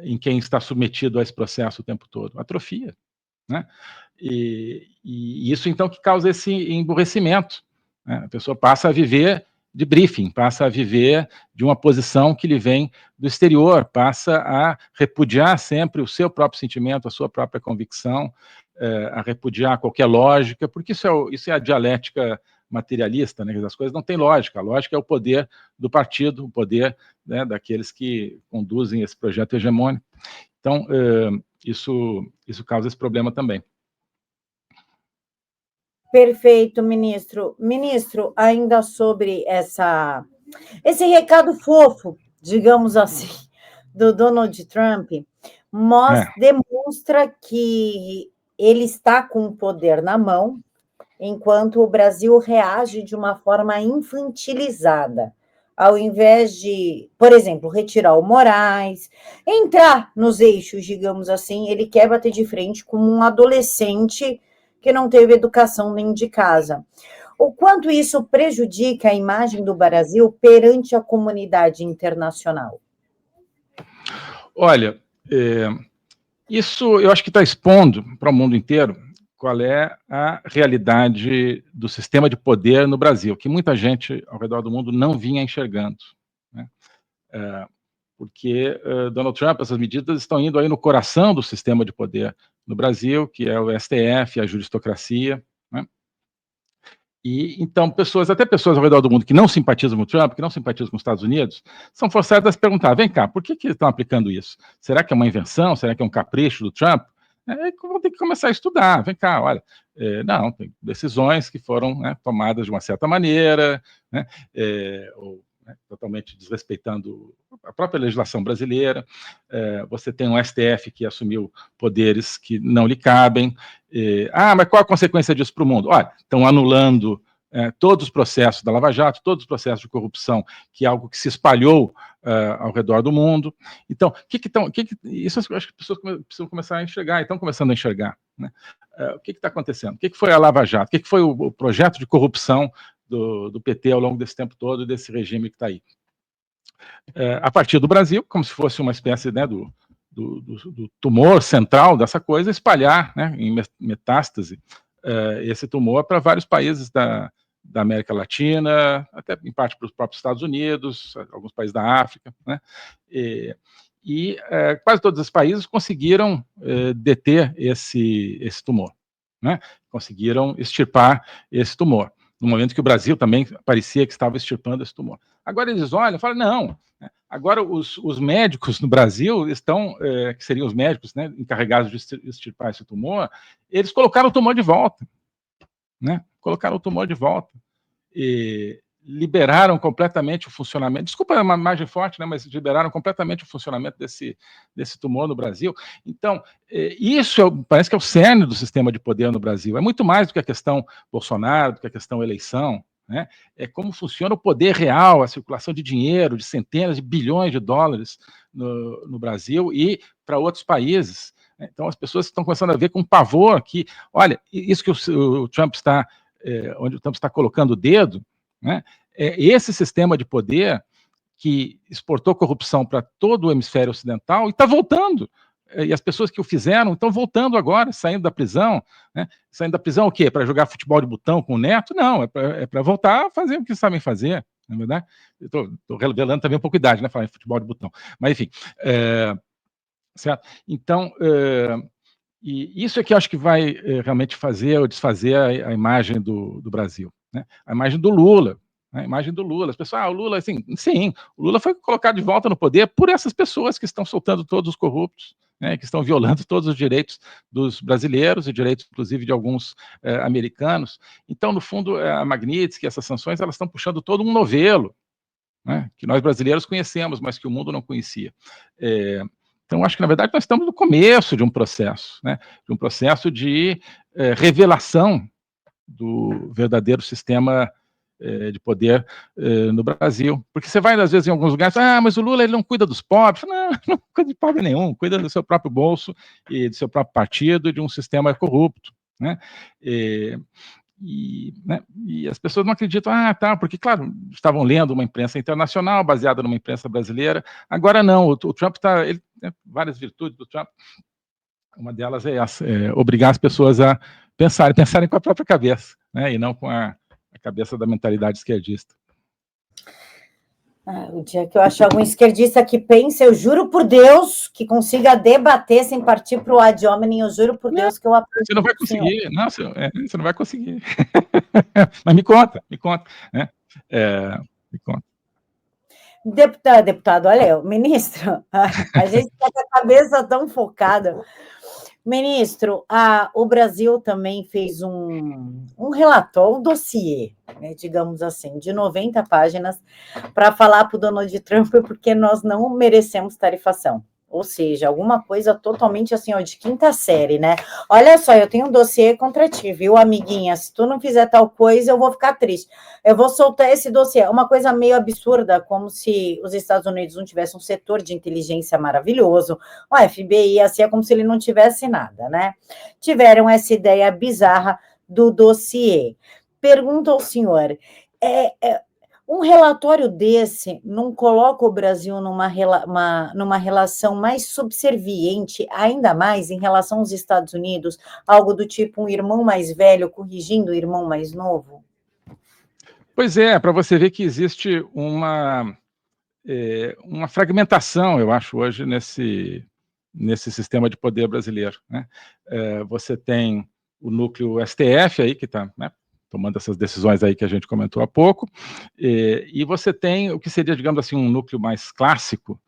Em quem está submetido a esse processo o tempo todo. Atrofia. Né? E isso, então, que causa esse emburrecimento. Né? A pessoa passa a viver de briefing, passa a viver de uma posição que lhe vem do exterior, passa a repudiar sempre o seu próprio sentimento, a sua própria convicção, a repudiar qualquer lógica, porque isso é a dialética materialista, né? As coisas não têm lógica, a lógica é o poder do partido, o poder, né, daqueles que conduzem esse projeto hegemônico. Então, isso causa esse problema também. Perfeito, ministro. Ministro, ainda sobre esse recado fofo, digamos assim, do Donald Trump, demonstra que ele está com o poder na mão, enquanto o Brasil reage de uma forma infantilizada. Ao invés de, por exemplo, retirar o Moraes, entrar nos eixos, digamos assim, ele quer bater de frente como um adolescente que não teve educação nem de casa. O quanto isso prejudica a imagem do Brasil perante a comunidade internacional? Olha, isso eu acho que está expondo para o mundo inteiro qual é a realidade do sistema de poder no Brasil, que muita gente ao redor do mundo não vinha enxergando. Né? Porque Donald Trump, essas medidas estão indo aí no coração do sistema de poder no Brasil, que é o STF, a juristocracia. Né? E então até pessoas ao redor do mundo que não simpatizam com o Trump, que não simpatizam com os Estados Unidos, são forçadas a se perguntar: vem cá, por que eles estão aplicando isso? Será que é uma invenção? Será que é um capricho do Trump? Vão ter que começar a estudar. Vem cá, olha, não, tem decisões que foram, né, tomadas de uma certa maneira, né, ou né, totalmente desrespeitando a própria legislação brasileira. Você tem um STF que assumiu poderes que não lhe cabem. Mas qual a consequência disso para o mundo? Olha, estão anulando todos os processos da Lava Jato, todos os processos de corrupção, que é algo que se espalhou ao redor do mundo. Então, isso eu acho que as pessoas precisam começar a enxergar, e estão começando a enxergar, né? O que está acontecendo? O que foi a Lava Jato? O que foi o projeto de corrupção do PT ao longo desse tempo todo, desse regime que está aí? A partir do Brasil, como se fosse uma espécie, né, do tumor central dessa coisa, espalhar, né, em metástase esse tumor para vários países da América Latina, até em parte para os próprios Estados Unidos, alguns países da África, né? E quase todos os países conseguiram deter esse tumor, né? Conseguiram extirpar esse tumor, no momento que o Brasil também parecia que estava extirpando esse tumor. Agora eles olham e falam, não, agora os médicos no Brasil estão, que seriam os médicos, né, encarregados de extirpar esse tumor, eles colocaram o tumor de volta, né? Colocaram o tumor de volta. E liberaram completamente o funcionamento, desculpa uma imagem forte, né, mas liberaram completamente o funcionamento desse tumor no Brasil. Então, isso parece que é o cerne do sistema de poder no Brasil. É muito mais do que a questão Bolsonaro, do que a questão eleição, né? É como funciona o poder real, a circulação de dinheiro, de centenas de bilhões de dólares no Brasil e para outros países. Então, as pessoas estão começando a ver com pavor que, olha, isso que o Trump está onde o Trump está colocando o dedo, né, esse sistema de poder que exportou corrupção para todo o hemisfério ocidental e está voltando. E as pessoas que o fizeram estão voltando agora, saindo da prisão. Né? Saindo da prisão o quê? Para jogar futebol de botão com o neto? Não, é para voltar a fazer o que sabem fazer, não é verdade? Estou revelando também um pouco a idade, né, falar em futebol de botão. Mas, enfim, certo? Então, e isso é que eu acho que vai realmente fazer ou desfazer a imagem do Brasil, né? A imagem do Lula, né? A imagem do Lula. As pessoas, o Lula, assim, sim, o Lula foi colocado de volta no poder por essas pessoas que estão soltando todos os corruptos, né? Que estão violando todos os direitos dos brasileiros e direitos, inclusive, de alguns americanos. Então, no fundo, a Magnitsky, essas sanções, elas estão puxando todo um novelo, né? Que nós brasileiros conhecemos, mas que o mundo não conhecia. Então, acho que, na verdade, nós estamos no começo de um processo, né? De um processo de revelação do verdadeiro sistema de poder no Brasil. Porque você vai, às vezes, em alguns lugares, mas o Lula ele não cuida dos pobres. Não, não cuida de pobre nenhum, cuida do seu próprio bolso e do seu próprio partido e de um sistema corrupto, né? E as pessoas não acreditam, porque, claro, estavam lendo uma imprensa internacional baseada numa imprensa brasileira. Agora não, o Trump está... várias virtudes do Trump. Uma delas é essa, obrigar as pessoas a pensarem com a própria cabeça, né, e não com a cabeça da mentalidade esquerdista. O dia que eu achar algum esquerdista que pense, eu juro por Deus, que consiga debater sem partir para o ad hominem, eu juro por Deus que eu aprecio. Você não vai conseguir, não, você não vai conseguir. Mas me conta, né? Me conta. Deputado, olha, ministro, a gente está com a cabeça tão focada. Ministro, o Brasil também fez um relatório, um dossiê, né, digamos assim, de 90 páginas, para falar para o Donald Trump porque nós não merecemos tarifação. Ou seja, alguma coisa totalmente assim, de quinta série, né? Olha só, eu tenho um dossiê contra ti, viu, amiguinha? Se tu não fizer tal coisa, eu vou ficar triste. Eu vou soltar esse dossiê. Uma coisa meio absurda, como se os Estados Unidos não tivessem um setor de inteligência maravilhoso, o FBI, assim, é como se ele não tivesse nada, né? Tiveram essa ideia bizarra do dossiê. Pergunto ao senhor, um relatório desse não coloca o Brasil numa relação mais subserviente, ainda mais em relação aos Estados Unidos, algo do tipo um irmão mais velho corrigindo o irmão mais novo? Pois é, para você ver que existe uma fragmentação, eu acho, hoje nesse sistema de poder brasileiro, né? Você tem o núcleo STF aí, que está, né, tomando essas decisões aí que a gente comentou há pouco, e você tem o que seria, digamos assim, um núcleo mais clássico,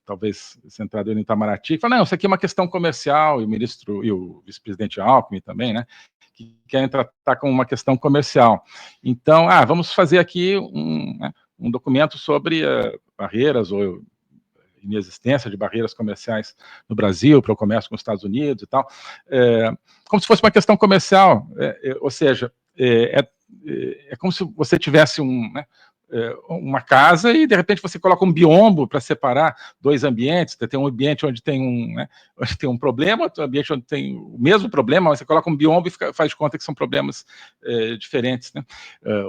talvez centrado no Itamaraty, que fala, não, isso aqui é uma questão comercial, e o ministro, e o vice-presidente Alckmin também, né, que querem tratar como uma questão comercial. Então, vamos fazer aqui um documento sobre barreiras ou inexistência de barreiras comerciais no Brasil para o comércio com os Estados Unidos e tal, como se fosse uma questão comercial, ou seja, é como se você tivesse uma casa e, de repente, você coloca um biombo para separar dois ambientes. Tem um ambiente onde tem um problema, outro ambiente onde tem o mesmo problema, mas você coloca um biombo e faz de conta que são problemas diferentes, né?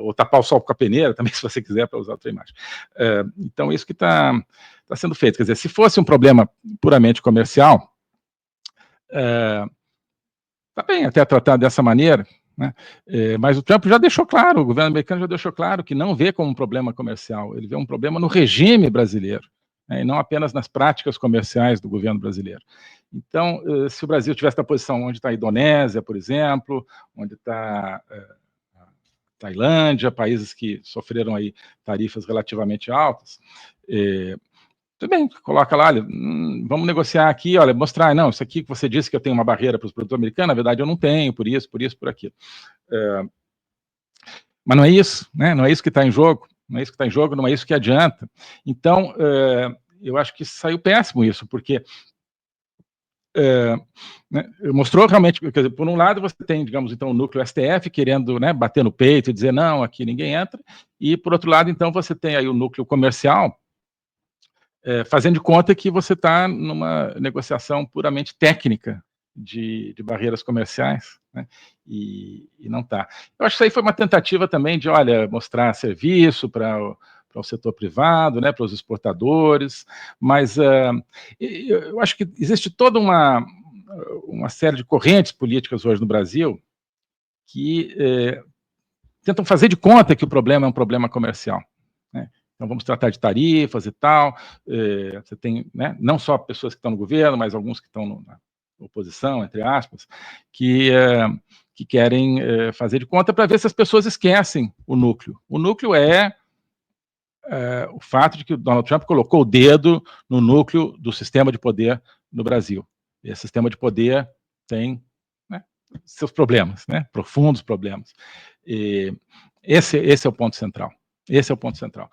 Ou tapar o sol com a peneira, também, se você quiser, para usar outra imagem. Então, isso que está sendo feito. Quer dizer, se fosse um problema puramente comercial, está bem até tratado dessa maneira, né? Mas o Trump já deixou claro, o governo americano já deixou claro que não vê como um problema comercial, ele vê um problema no regime brasileiro, né, e não apenas nas práticas comerciais do governo brasileiro. Então, se o Brasil tivesse na posição onde está a Indonésia, por exemplo, onde está a Tailândia, países que sofreram aí tarifas relativamente altas, tudo bem, coloca lá, olha, vamos negociar aqui, olha, mostrar, não, isso aqui que você disse que eu tenho uma barreira para os produtos americanos, na verdade eu não tenho, por isso, por aquilo. Mas não é isso, né? Não é isso que está em jogo, não é isso que está em jogo, não é isso que adianta. Então, eu acho que saiu péssimo isso, porque né, mostrou realmente, quer dizer, por um lado você tem, digamos, então, o núcleo STF querendo, né, bater no peito e dizer, não, aqui ninguém entra, e por outro lado, então, você tem aí o núcleo comercial, fazendo de conta que você está numa negociação puramente técnica de barreiras comerciais, né? E não está. Eu acho que isso aí foi uma tentativa também de, olha, mostrar serviço para o setor privado, né, para os exportadores, mas eu acho que existe toda uma série de correntes políticas hoje no Brasil que tentam fazer de conta que o problema é um problema comercial, né? Então, vamos tratar de tarifas e tal. Você tem, né, não só pessoas que estão no governo, mas alguns que estão na oposição, entre aspas, que querem fazer de conta para ver se as pessoas esquecem o núcleo. O núcleo é o fato de que o Donald Trump colocou o dedo no núcleo do sistema de poder no Brasil. E esse sistema de poder tem, né, seus problemas, né, profundos problemas. E esse é o ponto central. Esse é o ponto central.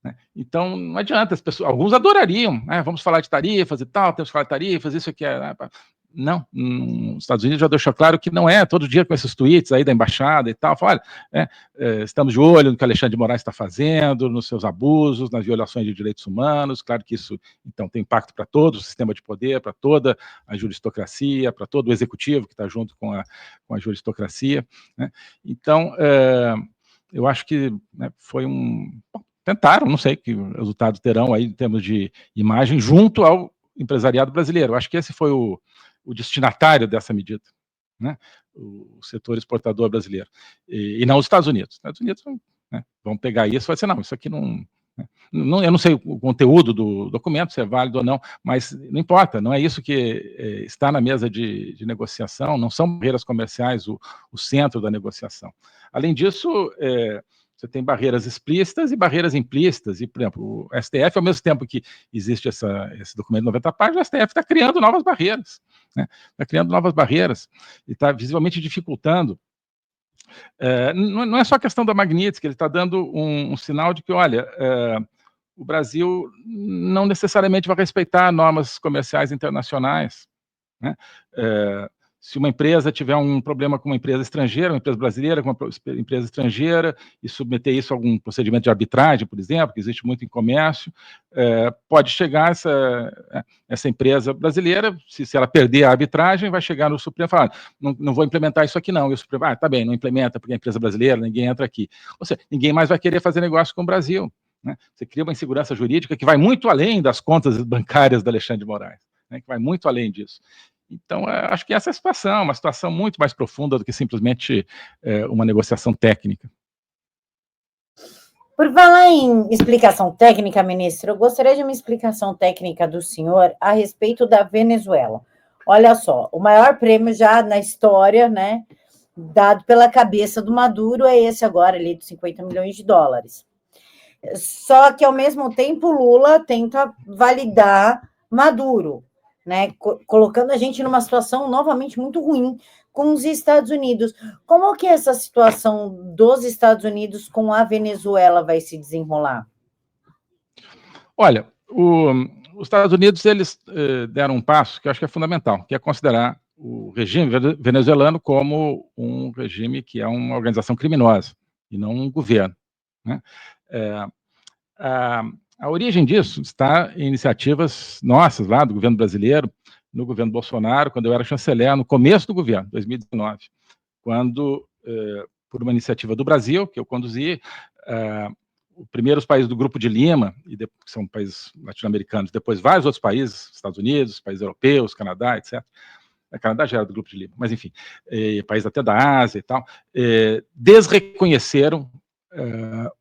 Né, então, não adianta, as pessoas, alguns adorariam, né, vamos falar de tarifas e tal, temos que falar de tarifas, isso aqui é... Né, não, os Estados Unidos já deixou claro que não é, todo dia com esses tweets aí da embaixada e tal, fala, olha, estamos de olho no que Alexandre de Moraes está fazendo, nos seus abusos, nas violações de direitos humanos, claro que isso, então, tem impacto para todo o sistema de poder, para toda a juristocracia, para todo o executivo que está junto com a juristocracia, né? Então, eu acho que, né, foi tentaram, não sei que resultado terão aí em termos de imagem junto ao empresariado brasileiro. Eu acho que esse foi o destinatário dessa medida, né? O setor exportador brasileiro, e não os Estados Unidos. Os Estados Unidos, né, vão pegar isso e vai dizer, não, isso aqui não, eu não sei o conteúdo do documento, se é válido ou não, mas não importa, não é isso que está na mesa de negociação, não são barreiras comerciais o centro da negociação. Além disso, você tem barreiras explícitas e barreiras implícitas, e, por exemplo, o STF, ao mesmo tempo que existe esse documento de 90 páginas, o STF está criando novas barreiras, né? Está criando novas barreiras e está visivelmente dificultando. Não é só a questão da Magnitsky, ele está dando um sinal de que, olha, o Brasil não necessariamente vai respeitar normas comerciais internacionais, né? Se uma empresa tiver um problema com uma empresa estrangeira, uma empresa brasileira com uma empresa estrangeira, e submeter isso a algum procedimento de arbitragem, por exemplo, que existe muito em comércio, pode chegar essa empresa brasileira, se ela perder a arbitragem, vai chegar no Supremo e falar, não vou implementar isso aqui não, e o Supremo, tá bem, não implementa porque é empresa brasileira, ninguém entra aqui. Ou seja, ninguém mais vai querer fazer negócio com o Brasil, né? Você cria uma insegurança jurídica que vai muito além das contas bancárias do Alexandre de Moraes, né? Que vai muito além disso. Então, acho que essa é a situação, uma situação muito mais profunda do que simplesmente uma negociação técnica. Por falar em explicação técnica, ministro, eu gostaria de uma explicação técnica do senhor a respeito da Venezuela. Olha só, o maior prêmio já na história, né, dado pela cabeça do Maduro é esse agora, ali, de 50 milhões de dólares. Só que, ao mesmo tempo, Lula tenta validar Maduro, né, colocando a gente numa situação novamente muito ruim, com os Estados Unidos. Como que essa situação dos Estados Unidos com a Venezuela vai se desenrolar? Olha, os Estados Unidos eles deram um passo que eu acho que é fundamental, que é considerar o regime venezuelano como um regime que é uma organização criminosa e não um governo, né? A origem disso está em iniciativas nossas lá do governo brasileiro, no governo Bolsonaro, quando eu era chanceler, no começo do governo, 2019, quando, por uma iniciativa do Brasil, que eu conduzi, primeiro os países do Grupo de Lima, que são países latino-americanos, depois vários outros países, Estados Unidos, países europeus, Canadá, etc. O Canadá já era do Grupo de Lima, mas enfim, países até da Ásia e tal, desreconheceram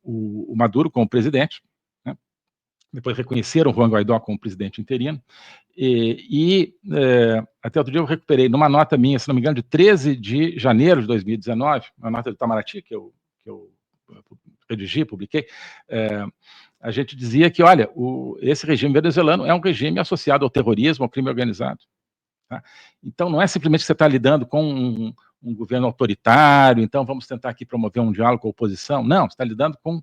o Maduro como presidente, né? Depois reconheceram o Juan Guaidó como presidente interino, até outro dia eu recuperei, numa nota minha, se não me engano, de 13 de janeiro de 2019, uma nota do Itamaraty, que eu redigi, publiquei, a gente dizia que, olha, esse regime venezuelano é um regime associado ao terrorismo, ao crime organizado. Tá? Então, não é simplesmente que você está lidando com um governo autoritário, então vamos tentar aqui promover um diálogo com a oposição. Não, você está lidando com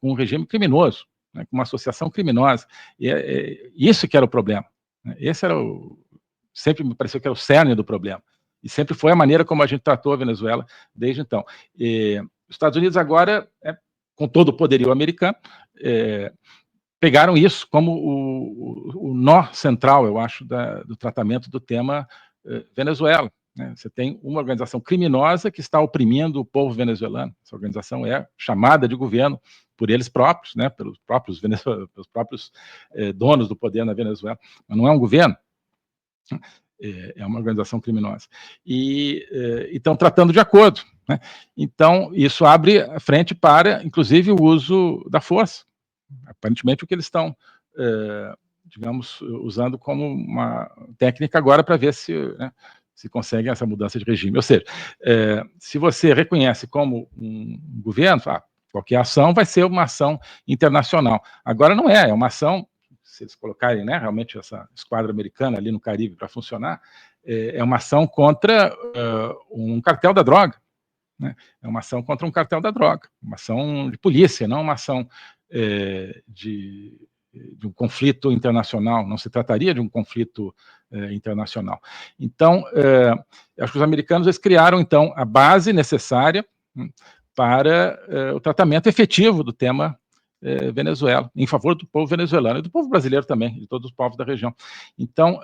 um regime criminoso, né, com uma associação criminosa. E isso que era o problema. Né? Esse era sempre me pareceu que era o cerne do problema. E sempre foi a maneira como a gente tratou a Venezuela desde então. Os Estados Unidos agora, com todo o poderio americano, pegaram isso como o nó central, eu acho, do tratamento do tema Venezuela. Né? Você tem uma organização criminosa que está oprimindo o povo venezuelano. Essa organização é chamada de governo por eles próprios, né? pelos próprios donos do poder na Venezuela, mas não é um governo. É uma organização criminosa. E estão tratando de acordo. Né? Então, isso abre a frente para, inclusive, o uso da força. Aparentemente, o que eles estão, digamos, usando como uma técnica agora para ver se conseguem essa mudança de regime. Ou seja, se você reconhece como um governo, qualquer ação vai ser uma ação internacional. Agora não é uma ação, se eles colocarem, né, realmente essa esquadra americana ali no Caribe para funcionar, é uma ação contra um cartel da droga. Né? É uma ação contra um cartel da droga, uma ação de polícia, não uma ação de um conflito internacional, não se trataria de um conflito internacional. Então, acho que os americanos eles criaram, então, a base necessária para o tratamento efetivo do tema Venezuela, em favor do povo venezuelano e do povo brasileiro também, de todos os povos da região. Então,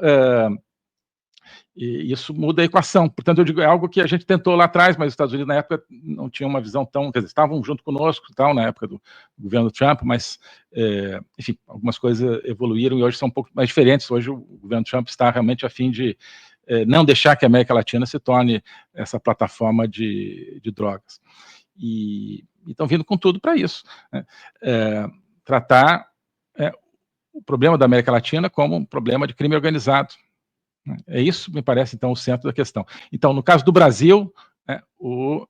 e isso muda a equação. Portanto, eu digo, é algo que a gente tentou lá atrás, mas os Estados Unidos, na época, não tinham uma visão tão... Quer dizer, estavam junto conosco, tal, na época do governo Trump, mas, enfim, algumas coisas evoluíram e hoje são um pouco mais diferentes. Hoje o governo Trump está realmente a fim de não deixar que a América Latina se torne essa plataforma de drogas. E estão vindo com tudo para isso. Né? Tratar o problema da América Latina como um problema de crime organizado. É isso, me parece, então, o centro da questão. Então, no caso do Brasil, o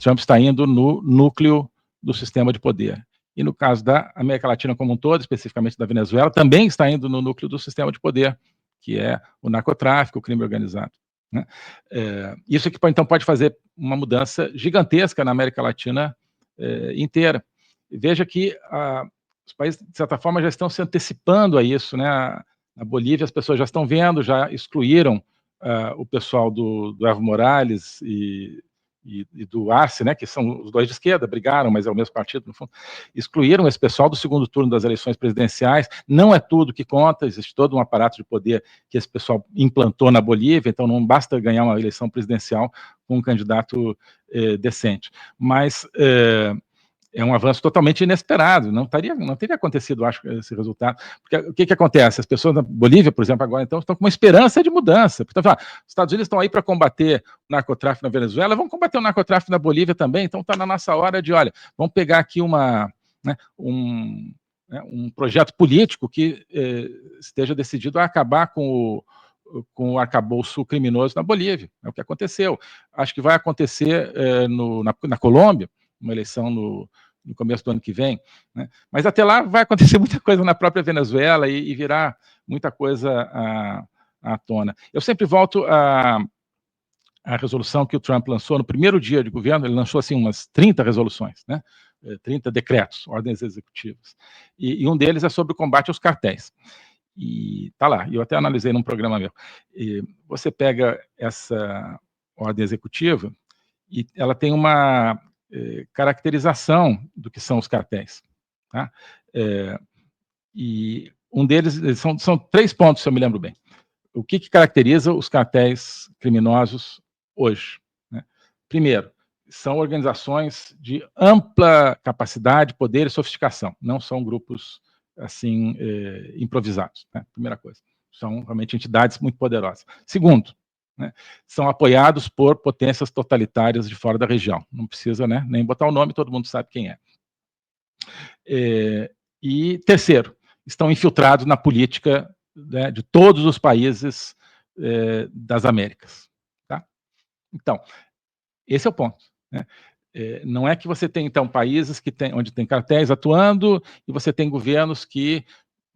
Trump está indo no núcleo do sistema de poder. E no caso da América Latina como um todo, especificamente da Venezuela, também está indo no núcleo do sistema de poder, que é o narcotráfico, o crime organizado. Né? Isso que, então, pode fazer uma mudança gigantesca na América Latina inteira. Veja que os países, de certa forma, já estão se antecipando a isso, né? Na Bolívia, as pessoas já estão vendo, já excluíram o pessoal do Evo Morales e do Arce, né, que são os dois de esquerda, brigaram, mas é o mesmo partido, no fundo. Excluíram esse pessoal do segundo turno das eleições presidenciais. Não é tudo que conta, existe todo um aparato de poder que esse pessoal implantou na Bolívia, então não basta ganhar uma eleição presidencial com um candidato decente. Mas... é um avanço totalmente inesperado, não teria acontecido, acho, esse resultado. Porque o que acontece? As pessoas da Bolívia, por exemplo, agora então, estão com uma esperança de mudança. Portanto, os Estados Unidos estão aí para combater o narcotráfico na Venezuela, vão combater o narcotráfico na Bolívia também, então está na nossa hora de, olha, vamos pegar aqui um projeto político que esteja decidido a acabar com o arcabouço criminoso na Bolívia. É o que aconteceu. Acho que vai acontecer na Colômbia, uma eleição no começo do ano que vem, né? Mas até lá vai acontecer muita coisa na própria Venezuela e virar muita coisa à tona. Eu sempre volto a resolução que o Trump lançou no primeiro dia de governo. Ele lançou assim umas 30 resoluções, né? 30 decretos, ordens executivas. E um deles é sobre o combate aos cartéis. E tá lá, eu até analisei num programa meu. E você pega essa ordem executiva e ela tem uma caracterização do que são os cartéis. Tá? E um deles, são 3 pontos, se eu me lembro bem. O que caracteriza os cartéis criminosos hoje? Né? Primeiro, são organizações de ampla capacidade, poder e sofisticação, não são grupos assim improvisados, né? Primeira coisa, são realmente entidades muito poderosas. Segundo, né, são apoiados por potências totalitárias de fora da região, não precisa, né, nem botar o nome, todo mundo sabe quem é. E terceiro, estão infiltrados na política, né, de todos os países das Américas. Tá? Então, esse é o ponto. Né? Não é que você tem, então, países onde tem cartéis atuando e você tem governos que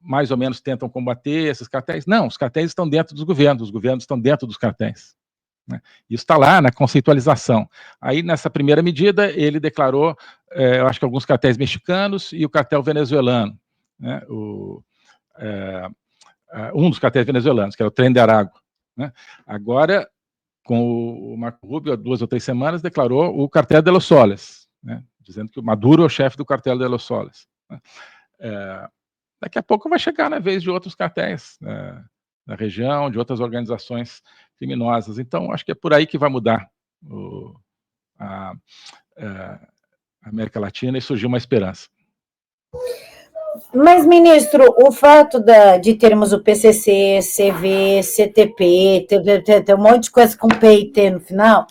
mais ou menos tentam combater esses cartéis. Não, os cartéis estão dentro dos governos, os governos estão dentro dos cartéis. Né? Isso está lá na conceitualização. Aí, nessa primeira medida, ele declarou, eu acho que alguns cartéis mexicanos e o cartel venezuelano. Né? Um dos cartéis venezuelanos, que era o Tren de Aragua. Né? Agora, com o Marco Rubio, há 2 ou 3 semanas, declarou o Cartel de los Soles, né? Dizendo que o Maduro é o chefe do Cartel de los Soles. Né? Daqui a pouco vai chegar na vez de outros cartéis da região, de outras organizações criminosas. Então, acho que é por aí que vai mudar a América Latina e surgir uma esperança. Mas, ministro, o fato de termos o PCC, CV, CTP, ter um monte de coisa com P e T no final,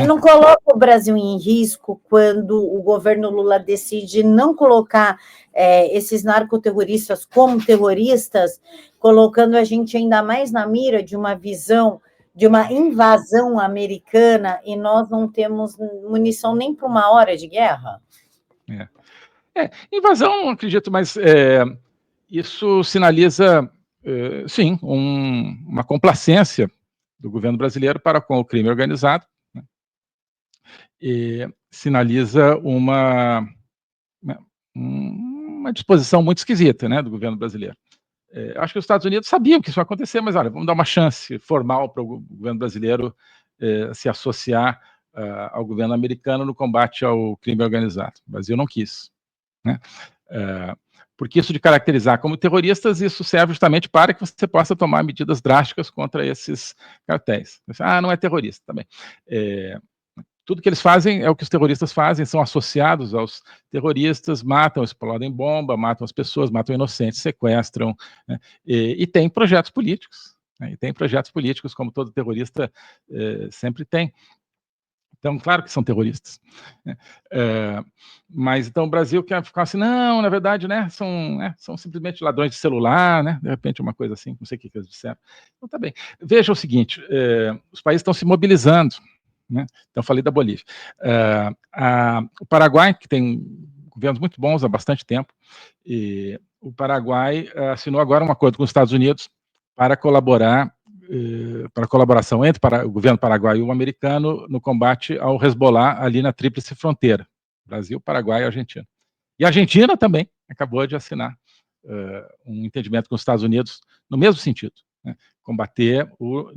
não coloca o Brasil em risco quando o governo Lula decide não colocar esses narcoterroristas como terroristas, colocando a gente ainda mais na mira de uma visão de uma invasão americana e nós não temos munição nem para uma hora de guerra? Invasão, não acredito, mas isso sinaliza, sim, uma complacência do governo brasileiro para com o crime organizado, né? E sinaliza uma disposição muito esquisita, né, do governo brasileiro. Acho que os Estados Unidos sabiam que isso ia acontecer, mas olha, vamos dar uma chance formal para o governo brasileiro se associar ao governo americano no combate ao crime organizado. O Brasil não quis. Né? Porque isso de caracterizar como terroristas, isso serve justamente para que você possa tomar medidas drásticas contra esses cartéis. Não é terrorista também. Tudo que eles fazem é o que os terroristas fazem, são associados aos terroristas, matam, explodem bomba, matam as pessoas, matam inocentes, sequestram, né? E tem projetos políticos, né? E tem projetos políticos, como todo terrorista sempre tem. Então, claro que são terroristas. Né? Mas, então, o Brasil quer ficar assim, não, na verdade, né, são simplesmente ladrões de celular, né? De repente, uma coisa assim, não sei o que eles disseram. Então, tá bem. Veja o seguinte, os países estão se mobilizando, né? Então, falei da Bolívia. O Paraguai, que tem governos muito bons há bastante tempo, e o Paraguai assinou agora um acordo com os Estados Unidos para colaboração entre o governo paraguaio e o americano no combate ao Hezbollah ali na Tríplice Fronteira, Brasil, Paraguai e Argentina. E a Argentina também acabou de assinar um entendimento com os Estados Unidos no mesmo sentido, né? Combater o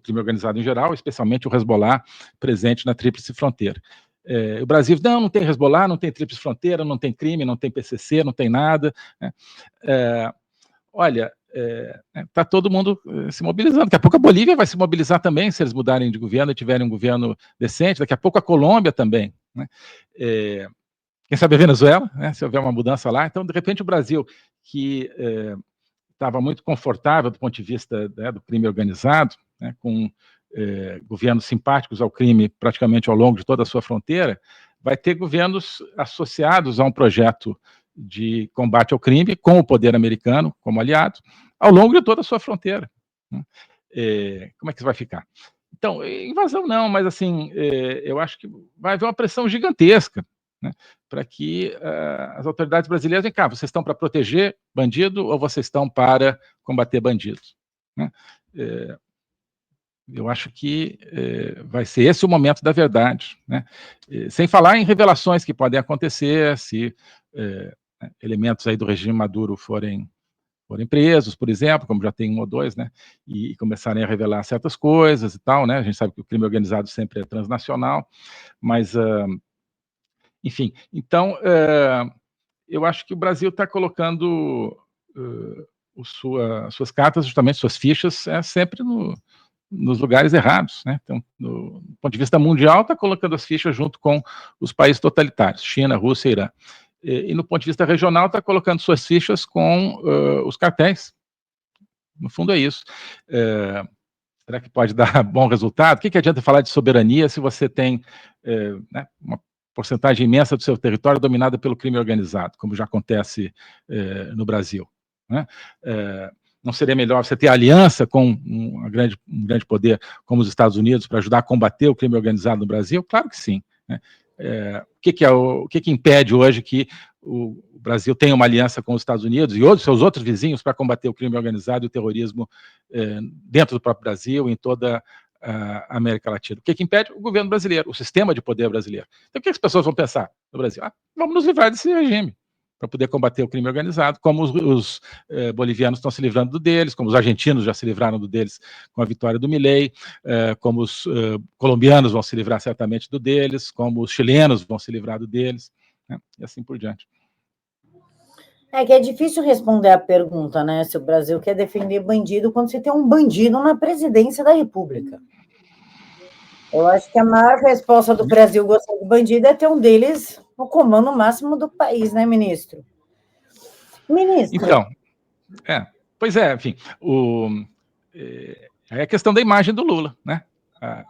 crime organizado em geral, especialmente o Hezbollah presente na Tríplice Fronteira. O Brasil, não tem Hezbollah, não tem Tríplice Fronteira, não tem crime, não tem PCC, não tem nada. Né? Olha, está todo mundo se mobilizando. Daqui a pouco a Bolívia vai se mobilizar também, se eles mudarem de governo e tiverem um governo decente. Daqui a pouco a Colômbia também. Né? Quem sabe a Venezuela, né, se houver uma mudança lá. Então, de repente, o Brasil, que estava muito confortável do ponto de vista, né, do crime organizado, né, com governos simpáticos ao crime praticamente ao longo de toda a sua fronteira, vai ter governos associados a um projeto de combate ao crime com o poder americano como aliado ao longo de toda a sua fronteira. Né? Como é que isso vai ficar? Então, invasão não, mas assim, eu acho que vai haver uma pressão gigantesca, né, para que as autoridades brasileiras, vem cá, vocês estão para proteger bandido ou vocês estão para combater bandidos? Né? Eu acho que vai ser esse o momento da verdade, né? Sem falar em revelações que podem acontecer se elementos aí do regime Maduro forem presos, por exemplo, como já tem um ou dois, né? E começarem a revelar certas coisas e tal, né? A gente sabe que o crime organizado sempre é transnacional, mas, enfim. Então, eu acho que o Brasil está colocando suas cartas, justamente suas fichas, sempre nos lugares errados, né? Então, do ponto de vista mundial, está colocando as fichas junto com os países totalitários, China, Rússia, Irã. E no ponto de vista regional, está colocando suas fichas com os cartéis. No fundo é isso. Será que pode dar bom resultado? O que adianta falar de soberania se você tem né, uma porcentagem imensa do seu território dominada pelo crime organizado, como já acontece no Brasil, né? Não seria melhor você ter aliança com um grande poder como os Estados Unidos para ajudar a combater o crime organizado no Brasil? Claro que sim, né? O que impede hoje que o Brasil tenha uma aliança com os Estados Unidos e seus outros vizinhos para combater o crime organizado e o terrorismo dentro do próprio Brasil, em toda a América Latina? O que impede? O governo brasileiro, o sistema de poder brasileiro. Então, o que as pessoas vão pensar no Brasil? Vamos nos livrar desse regime para poder combater o crime organizado, como os bolivianos estão se livrando do deles, como os argentinos já se livraram do deles com a vitória do Milei, como os colombianos vão se livrar certamente do deles, como os chilenos vão se livrar do deles, né? E assim por diante. É que é difícil responder a pergunta, né? Se o Brasil quer defender bandido quando você tem um bandido na presidência da República. Eu acho que a maior resposta do Brasil gostar de bandido é ter um deles no comando máximo do país, né, ministro? Ministro. Então, pois é, enfim, é a questão da imagem do Lula, né? A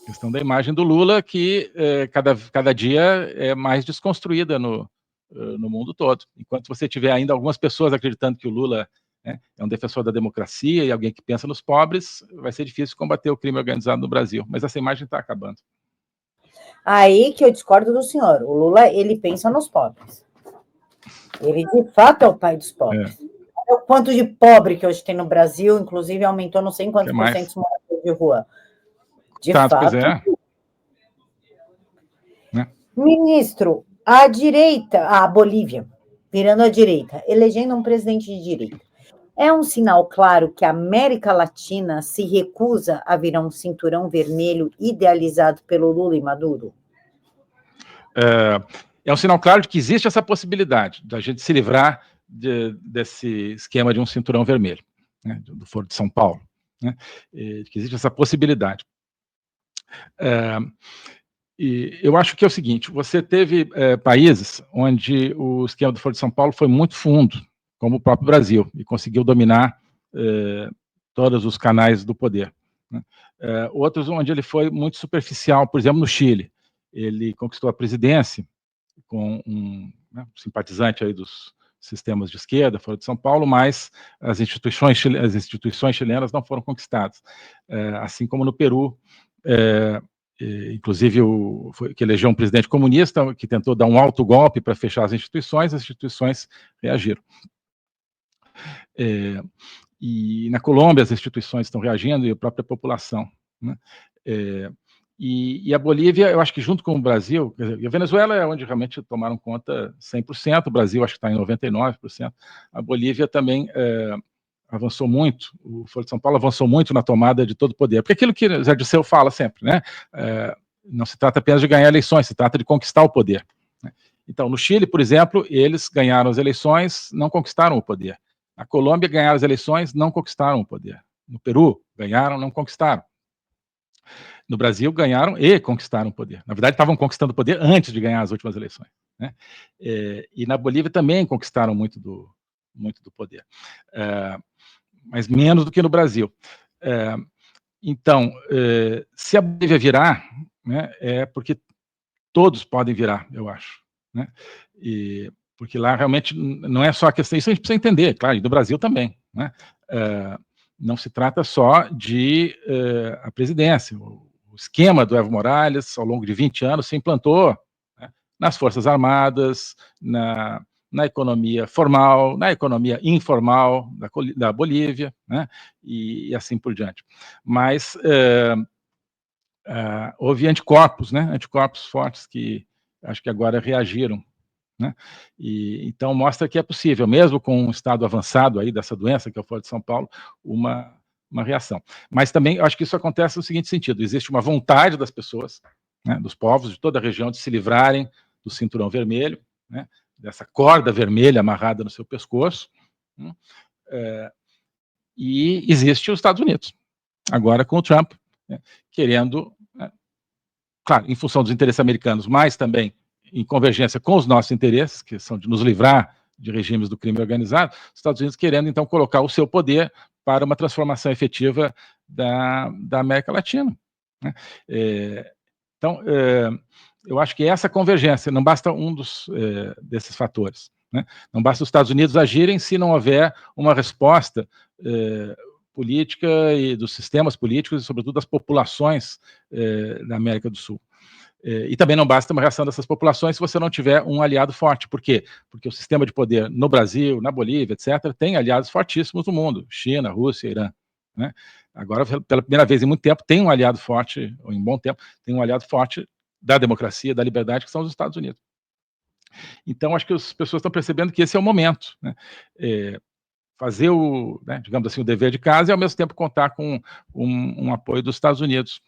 questão da imagem do Lula que cada dia é mais desconstruída no mundo todo. Enquanto você tiver ainda algumas pessoas acreditando que o Lula é um defensor da democracia e alguém que pensa nos pobres, vai ser difícil combater o crime organizado no Brasil. Mas essa imagem está acabando. Aí que eu discordo do senhor. O Lula, ele pensa nos pobres. Ele, de fato, é o pai dos pobres. Olha o quanto de pobre que hoje tem no Brasil, inclusive aumentou não sei em quantos por cento os moradores de rua. De fato. Pois é. Ministro, a direita, a Bolívia, virando a direita, elegendo um presidente de direita, é um sinal claro que a América Latina se recusa a virar um cinturão vermelho idealizado pelo Lula e Maduro? É um sinal claro de que existe essa possibilidade da gente se livrar desse esquema de um cinturão vermelho, né, do Foro de São Paulo, né, que existe essa possibilidade. E eu acho que é o seguinte, você teve países onde o esquema do Foro de São Paulo foi muito fundo, como o próprio Brasil, e conseguiu dominar todos os canais do poder, né? Outros onde ele foi muito superficial, por exemplo, no Chile. Ele conquistou a presidência com um simpatizante aí dos sistemas de esquerda, Foro de São Paulo, mas as instituições chilenas não foram conquistadas. Assim como no Peru, inclusive que elegeu um presidente comunista que tentou dar um autogolpe para fechar as instituições reagiram. E na Colômbia as instituições estão reagindo e a própria população, né? E a Bolívia, eu acho que junto com o Brasil, e a Venezuela é onde realmente tomaram conta 100%, o Brasil acho que está em 99%, a Bolívia também avançou muito, o Foro de São Paulo avançou muito na tomada de todo o poder, porque aquilo que Zé Dirceu fala sempre, né? Não se trata apenas de ganhar eleições, se trata de conquistar o poder, né? Então, no Chile, por exemplo, eles ganharam as eleições, não conquistaram o poder. Na Colômbia, ganharam as eleições, não conquistaram o poder. No Peru, ganharam, não conquistaram. No Brasil, ganharam e conquistaram o poder. Na verdade, estavam conquistando o poder antes de ganhar as últimas eleições, né? E na Bolívia também conquistaram muito do poder, mas menos do que no Brasil. Então, se a Bolívia virar, né, é porque todos podem virar, eu acho, né? Porque lá realmente não é só a questão, isso a gente precisa entender, claro, e do Brasil também, né? Não se trata só de a presidência. O esquema do Evo Morales, ao longo de 20 anos, se implantou, né, nas Forças Armadas, na economia formal, na economia informal da Bolívia, né, e assim por diante. Mas houve anticorpos, né, anticorpos fortes que acho que agora reagiram, né, e então mostra que é possível, mesmo com um estado avançado aí dessa doença, que é o Foro de São Paulo, uma reação. Mas também acho que isso acontece no seguinte sentido: existe uma vontade das pessoas, né, dos povos de toda a região, de se livrarem do cinturão vermelho, né, dessa corda vermelha amarrada no seu pescoço, né, e existe os Estados Unidos, agora com o Trump, né, querendo, né, claro, em função dos interesses americanos, mas também em convergência com os nossos interesses, que são de nos livrar de regimes do crime organizado, os Estados Unidos querendo, então, colocar o seu poder para uma transformação efetiva da América Latina, né? Então, eu acho que essa convergência, não basta um desses fatores, né? Não basta os Estados Unidos agirem se não houver uma resposta política e dos sistemas políticos e, sobretudo, das populações da América do Sul. E também não basta uma reação dessas populações se você não tiver um aliado forte. Por quê? Porque o sistema de poder no Brasil, na Bolívia, etc., tem aliados fortíssimos no mundo: China, Rússia, Irã, né? Agora, pela primeira vez em muito tempo, tem um aliado forte, ou em bom tempo, tem um aliado forte da democracia, da liberdade, que são os Estados Unidos. Então, acho que as pessoas estão percebendo que esse é o momento, né? Fazer né, digamos assim, o dever de casa e, ao mesmo tempo, contar com um apoio dos Estados Unidos.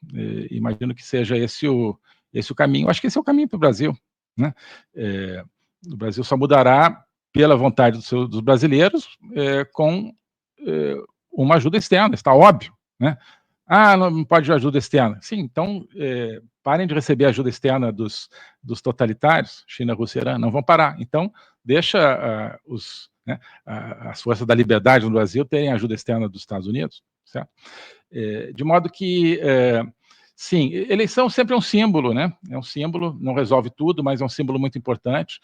Imagino que seja esse o caminho. Acho que esse é o caminho para o Brasil, né? O Brasil só mudará pela vontade dos brasileiros, com uma ajuda externa, está óbvio, né? Não pode ajuda externa. Sim, então parem de receber ajuda externa dos totalitários, China, Rússia, Irã, não vão parar. Então, deixa né, as forças da liberdade no Brasil terem ajuda externa dos Estados Unidos, certo? De modo que, sim, eleição sempre é um símbolo, né? É um símbolo, não resolve tudo, mas é um símbolo muito importante.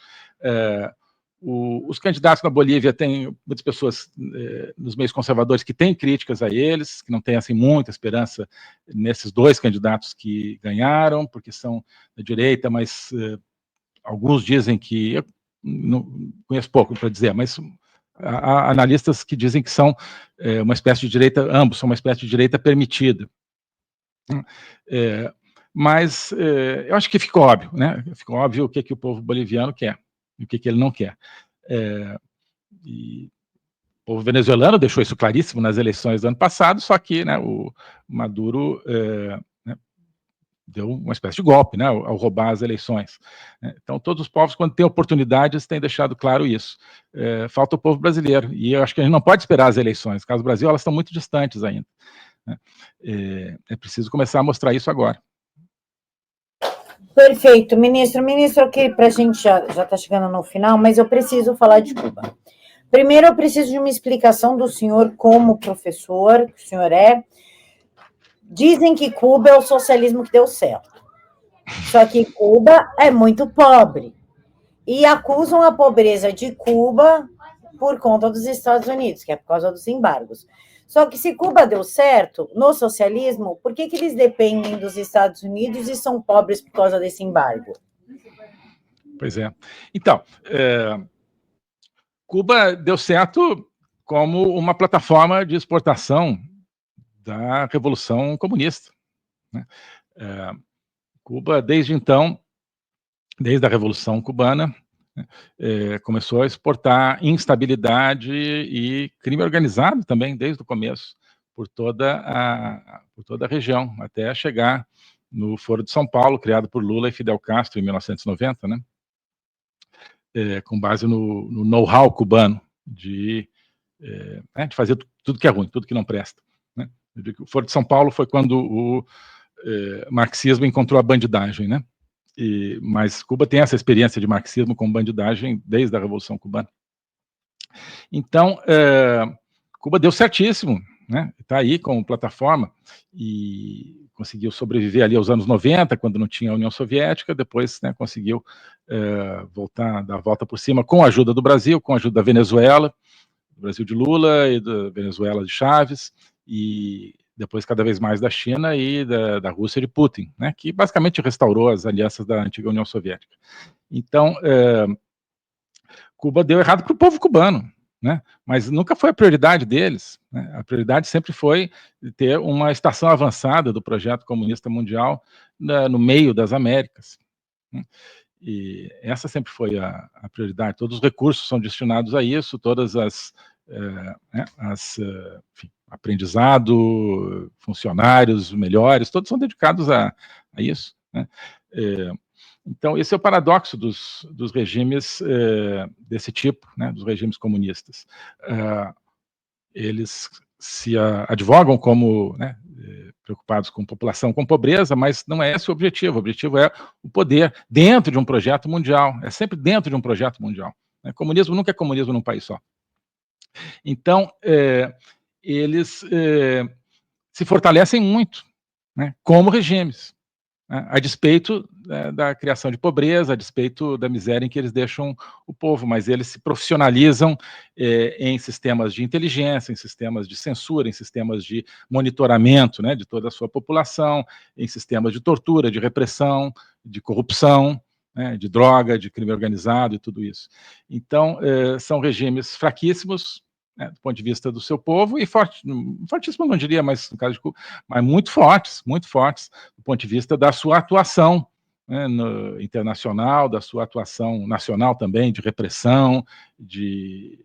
Os candidatos na Bolívia têm muitas pessoas nos meios conservadores que têm críticas a eles, que não têm assim muita esperança nesses dois candidatos que ganharam, porque são da direita, mas alguns dizem que, eu não conheço pouco para dizer, mas há analistas que dizem que são uma espécie de direita, ambos são uma espécie de direita permitida. Mas eu acho que ficou óbvio, né? Ficou óbvio o que o povo boliviano quer e o que ele não quer. E o povo venezuelano deixou isso claríssimo nas eleições do ano passado, só que, né, o Maduro né, deu uma espécie de golpe, né, ao roubar as eleições. Então, todos os povos, quando têm oportunidades, têm deixado claro isso. Falta o povo brasileiro, e eu acho que a gente não pode esperar as eleições. No caso do Brasil, elas estão muito distantes ainda, né? É preciso começar a mostrar isso agora. Perfeito, ministro. Ministro, aqui para a gente já está chegando no final, mas eu preciso falar de Cuba. Primeiro, eu preciso de uma explicação do senhor como professor, que o senhor é. Dizem que Cuba é o socialismo que deu certo. Só que Cuba é muito pobre. E acusam a pobreza de Cuba por conta dos Estados Unidos, que é por causa dos embargos. Só que se Cuba deu certo no socialismo, por que eles dependem dos Estados Unidos e são pobres por causa desse embargo? Pois é. Então, Cuba deu certo como uma plataforma de exportação da Revolução Comunista, né? Cuba, desde então, desde a Revolução Cubana, começou a exportar instabilidade e crime organizado também, desde o começo, por toda a região, até chegar no Foro de São Paulo, criado por Lula e Fidel Castro em 1990, né? Com base no know-how cubano de fazer tudo que é ruim, tudo que não presta, né? O Foro de São Paulo foi quando o marxismo encontrou a bandidagem, né? Mas Cuba tem essa experiência de marxismo com bandidagem desde a Revolução Cubana. Então, Cuba deu certíssimo, né? Está aí como plataforma e conseguiu sobreviver ali aos anos 90, quando não tinha a União Soviética, depois, né, conseguiu dar a volta por cima com a ajuda do Brasil, com a ajuda da Venezuela, do Brasil de Lula e da Venezuela de Chávez, e depois cada vez mais da China e da Rússia de Putin, né, que basicamente restaurou as alianças da antiga União Soviética. Então, Cuba deu errado para o povo cubano, né? Mas nunca foi a prioridade deles, né? A prioridade sempre foi ter uma estação avançada do projeto comunista mundial no meio das Américas, né? E essa sempre foi a prioridade. Todos os recursos são destinados a isso, todas enfim, aprendizado, funcionários melhores, todos são dedicados a isso, né? Então, esse é o paradoxo dos regimes desse tipo, né, dos regimes comunistas. Eles se advogam como, né, preocupados com população, com pobreza, mas não é esse o objetivo. O objetivo é o poder dentro de um projeto mundial. É sempre dentro de um projeto mundial, né? Comunismo nunca é comunismo num país só. Então, eles se fortalecem muito, né, como regimes, né, a despeito da criação de pobreza, a despeito da miséria em que eles deixam o povo, mas eles se profissionalizam em sistemas de inteligência, em sistemas de censura, em sistemas de monitoramento, né, de toda a sua população, em sistemas de tortura, de repressão, de corrupção, né, de droga, de crime organizado e tudo isso. Então, são regimes fraquíssimos, né, do ponto de vista do seu povo, e fortíssimo não diria, mas no caso de Cuba, mas muito fortes do ponto de vista da sua atuação, né, internacional, da sua atuação nacional também, de repressão, de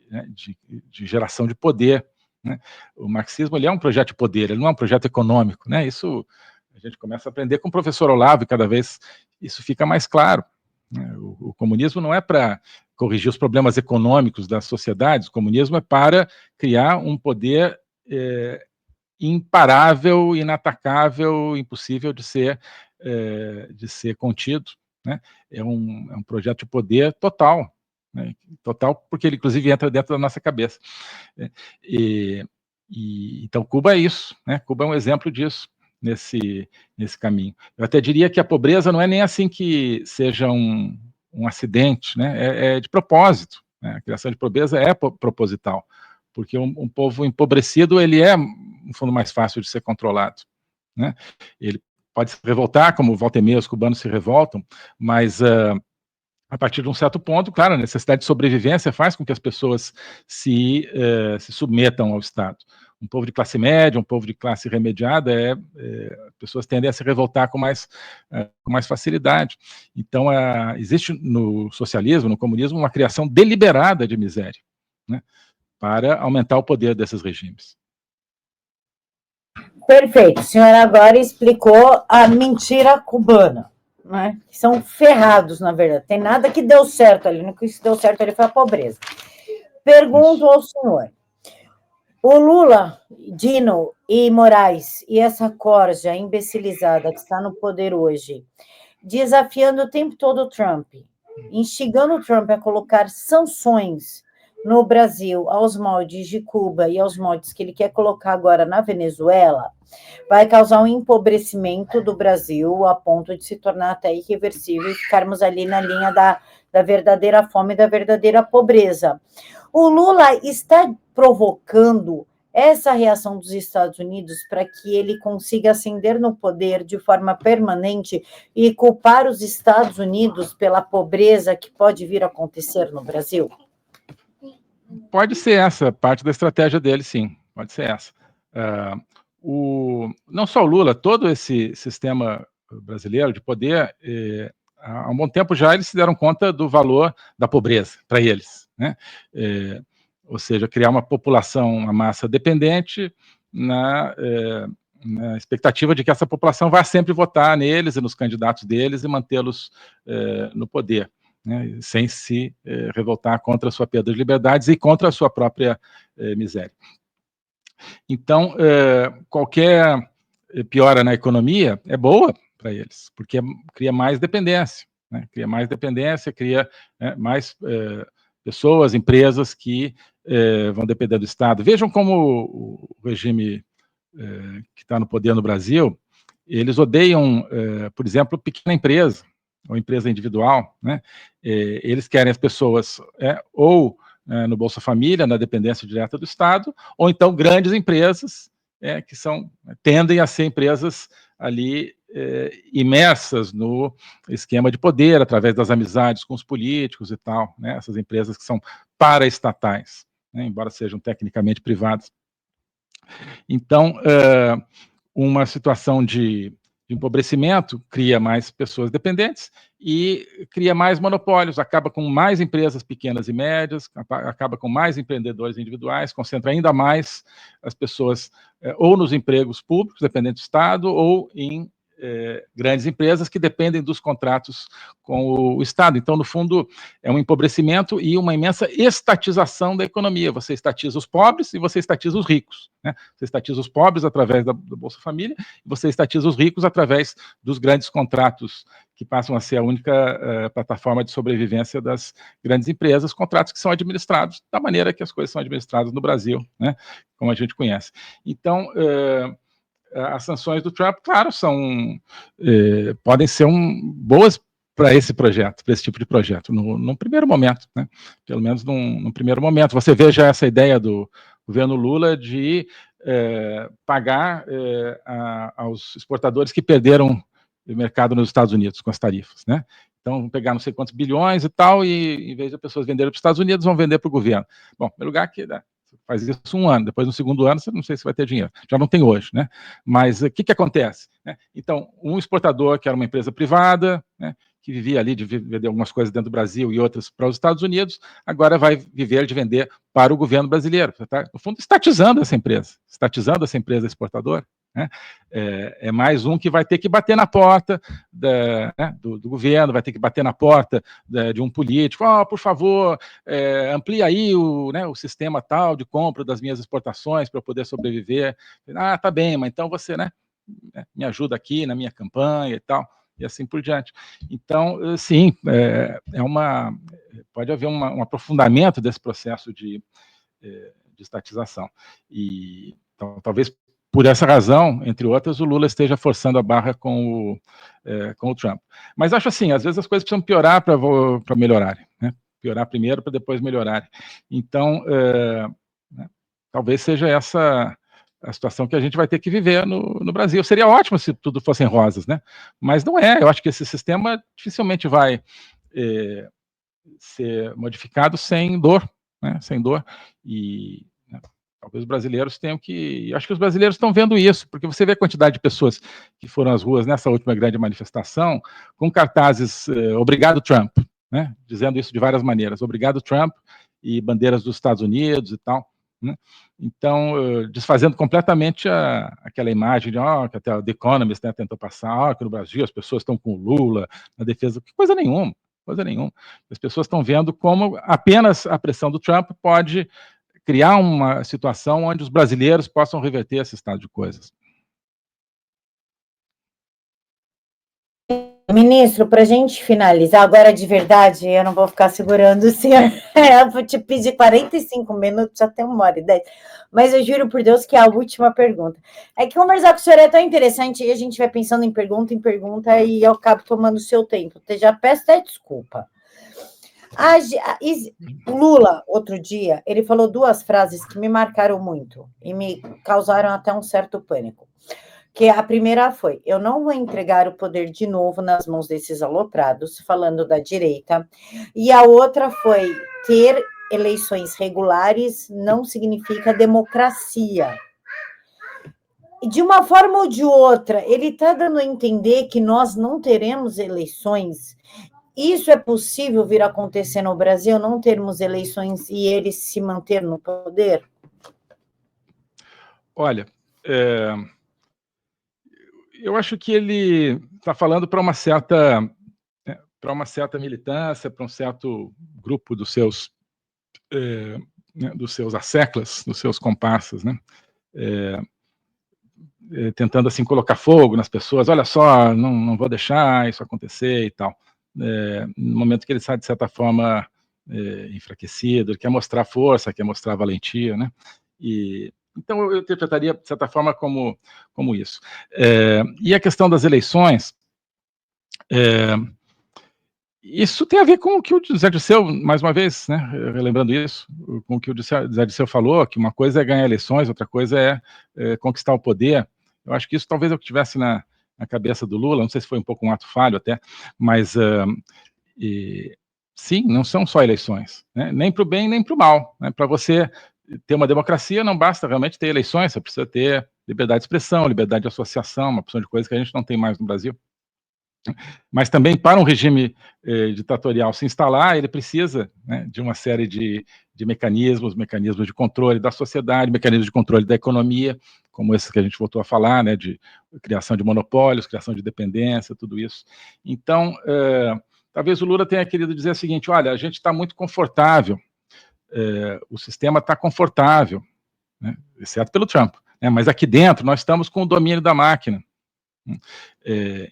geração de poder, né? O marxismo, ele é um projeto de poder, ele não é um projeto econômico, né? Isso a gente começa a aprender com o professor Olavo, e cada vez isso fica mais claro, né? O comunismo não é para corrigir os problemas econômicos das sociedades, o comunismo é para criar um poder imparável, inatacável, impossível de ser contido, né? É um projeto de poder total, né? Total, porque ele inclusive entra dentro da nossa cabeça. Então Cuba é isso, né? Cuba é um exemplo disso nesse caminho. Eu até diria que a pobreza não é nem assim que seja um acidente, né? É de propósito, né? A criação de pobreza é proposital, porque um povo empobrecido, ele é, no fundo, mais fácil de ser controlado, né? Ele pode se revoltar, como volta e meia os cubanos se revoltam, mas a partir de um certo ponto, claro, a necessidade de sobrevivência faz com que as pessoas se submetam ao Estado. Um povo de classe média, um povo de classe remediada, pessoas tendem a se revoltar com mais facilidade. Então, existe no socialismo, no comunismo, uma criação deliberada de miséria, né, para aumentar o poder desses regimes. Perfeito. O senhor agora explicou a mentira cubana, né? São ferrados, na verdade. Tem nada que deu certo ali. O que deu certo ali foi a pobreza. Pergunto ao senhor. O Lula, Dino e Moraes e essa corja imbecilizada que está no poder hoje, desafiando o tempo todo o Trump, instigando o Trump a colocar sanções no Brasil aos moldes de Cuba e aos moldes que ele quer colocar agora na Venezuela, vai causar um empobrecimento do Brasil a ponto de se tornar até irreversível e ficarmos ali na linha da verdadeira fome e da verdadeira pobreza. O Lula está provocando essa reação dos Estados Unidos para que ele consiga ascender no poder de forma permanente e culpar os Estados Unidos pela pobreza que pode vir a acontecer no Brasil? Pode ser essa parte da estratégia dele, sim, pode ser essa. Não só o Lula, todo esse sistema brasileiro de poder, há um bom tempo já eles se deram conta do valor da pobreza para eles, né? Ou seja, criar uma população, uma massa dependente na expectativa de que essa população vai sempre votar neles e nos candidatos deles e mantê-los no poder, né, sem se revoltar contra a sua perda de liberdades e contra a sua própria miséria. Então, qualquer piora na economia é boa para eles, porque cria mais dependência, né? Cria mais dependência, cria mais pessoas, empresas que vão depender do Estado. Vejam como o regime que está no poder no Brasil, eles odeiam, por exemplo, pequena empresa, ou empresa individual, né? Eles querem as pessoas ou no Bolsa Família, na dependência direta do Estado, ou então grandes empresas que tendem a ser empresas ali imersas no esquema de poder, através das amizades com os políticos e tal, né? Essas empresas que são paraestatais, né? Embora sejam tecnicamente privadas. Então, uma situação de empobrecimento cria mais pessoas dependentes e cria mais monopólios, acaba com mais empresas pequenas e médias, acaba com mais empreendedores individuais, concentra ainda mais as pessoas ou nos empregos públicos, dependendo do Estado, ou em grandes empresas que dependem dos contratos com o Estado. Então, no fundo, é um empobrecimento e uma imensa estatização da economia. Você estatiza os pobres e você estatiza os ricos, né? Você estatiza os pobres através da Bolsa Família e você estatiza os ricos através dos grandes contratos, que passam a ser a única plataforma de sobrevivência das grandes empresas, contratos que são administrados da maneira que as coisas são administradas no Brasil, né? Como a gente conhece. Então, as sanções do Trump, claro, podem ser boas para esse projeto, para esse tipo de projeto, num primeiro momento, né? Pelo menos num primeiro momento. Você veja essa ideia do governo Lula de pagar aos exportadores que perderam o mercado nos Estados Unidos com as tarifas, né? Então, vão pegar não sei quantos bilhões e tal, e em vez de as pessoas venderem para os Estados Unidos, vão vender para o governo. Bom, em lugar que faz isso um ano, depois no segundo ano, você não sei se vai ter dinheiro. Já não tem hoje, né? Mas o que acontece? Né? Então, um exportador que era uma empresa privada, né, que vivia ali de vender algumas coisas dentro do Brasil e outras para os Estados Unidos, agora vai viver de vender para o governo brasileiro. Você está, no fundo, estatizando essa empresa exportadora. Né? É mais um que vai ter que bater na porta do governo, vai ter que bater na porta de um político, por favor, amplia aí o sistema tal de compra das minhas exportações para eu poder sobreviver. Tá bem, mas então você me ajuda aqui na minha campanha e tal, e assim por diante. Então, sim, pode haver um aprofundamento desse processo de estatização. E, então, talvez por essa razão, entre outras, o Lula esteja forçando a barra com o Trump. Mas acho assim, às vezes as coisas precisam piorar para melhorarem, né? Piorar primeiro para depois melhorarem. Então, talvez seja essa a situação que a gente vai ter que viver no Brasil. Seria ótimo se tudo fossem rosas, né? Mas não é. Eu acho que esse sistema dificilmente vai ser modificado sem dor, né? Sem dor. E talvez os brasileiros tenham que... Acho que os brasileiros estão vendo isso, porque você vê a quantidade de pessoas que foram às ruas nessa última grande manifestação com cartazes "Obrigado, Trump", né? Dizendo isso de várias maneiras. "Obrigado, Trump", e bandeiras dos Estados Unidos e tal. Né? Então, desfazendo completamente aquela imagem de que até o The Economist, né, tentou passar, que no Brasil as pessoas estão com o Lula na defesa. Coisa nenhuma, coisa nenhuma. As pessoas estão vendo como apenas a pressão do Trump pode criar uma situação onde os brasileiros possam reverter esse estado de coisas. Ministro, para a gente finalizar, agora de verdade, eu não vou ficar segurando o senhor, eu vou te pedir 45 minutos, já tem 1h10, mas eu juro por Deus que é a última pergunta. É que conversar com o senhor é tão interessante, e a gente vai pensando em pergunta, e eu acabo tomando o seu tempo. Eu já peço até desculpa. O Lula, outro dia, ele falou 2 frases que me marcaram muito, e me causaram até um certo pânico. Que a primeira foi: eu não vou entregar o poder de novo nas mãos desses aloprados, falando da direita. E a outra foi: ter eleições regulares não significa democracia. E de uma forma ou de outra, ele está dando a entender que nós não teremos eleições. Isso é possível vir a acontecer no Brasil, não termos eleições e ele se manter no poder? Olha, eu acho que ele está falando para uma certa militância, para um certo grupo dos seus asseclas, dos seus comparsas, né? Tentando assim colocar fogo nas pessoas. Olha só, não vou deixar isso acontecer e tal. No momento que ele está de certa forma enfraquecido, ele quer mostrar força, quer mostrar valentia, né? Então, eu interpretaria, de certa forma, como isso. E a questão das eleições, isso tem a ver com o que o Zé Dirceu, mais uma vez, né, relembrando isso, com o que o Zé Dirceu falou, que uma coisa é ganhar eleições, outra coisa é conquistar o poder. Eu acho que isso talvez eu estivesse na na cabeça do Lula, não sei se foi um pouco um ato falho até, mas sim, não são só eleições, né? Nem para o bem nem para o mal, né? Para você ter uma democracia não basta realmente ter eleições, você precisa ter liberdade de expressão, liberdade de associação, uma opção de coisas que a gente não tem mais no Brasil. Mas também para um regime ditatorial se instalar, ele precisa, né, de uma série de mecanismos de controle da sociedade, mecanismos de controle da economia, como esses que a gente voltou a falar, né, de criação de monopólios, criação de dependência, tudo isso. Então, talvez o Lula tenha querido dizer o seguinte: olha, a gente está muito confortável, o sistema está confortável, né, exceto pelo Trump, né, mas aqui dentro nós estamos com o domínio da máquina.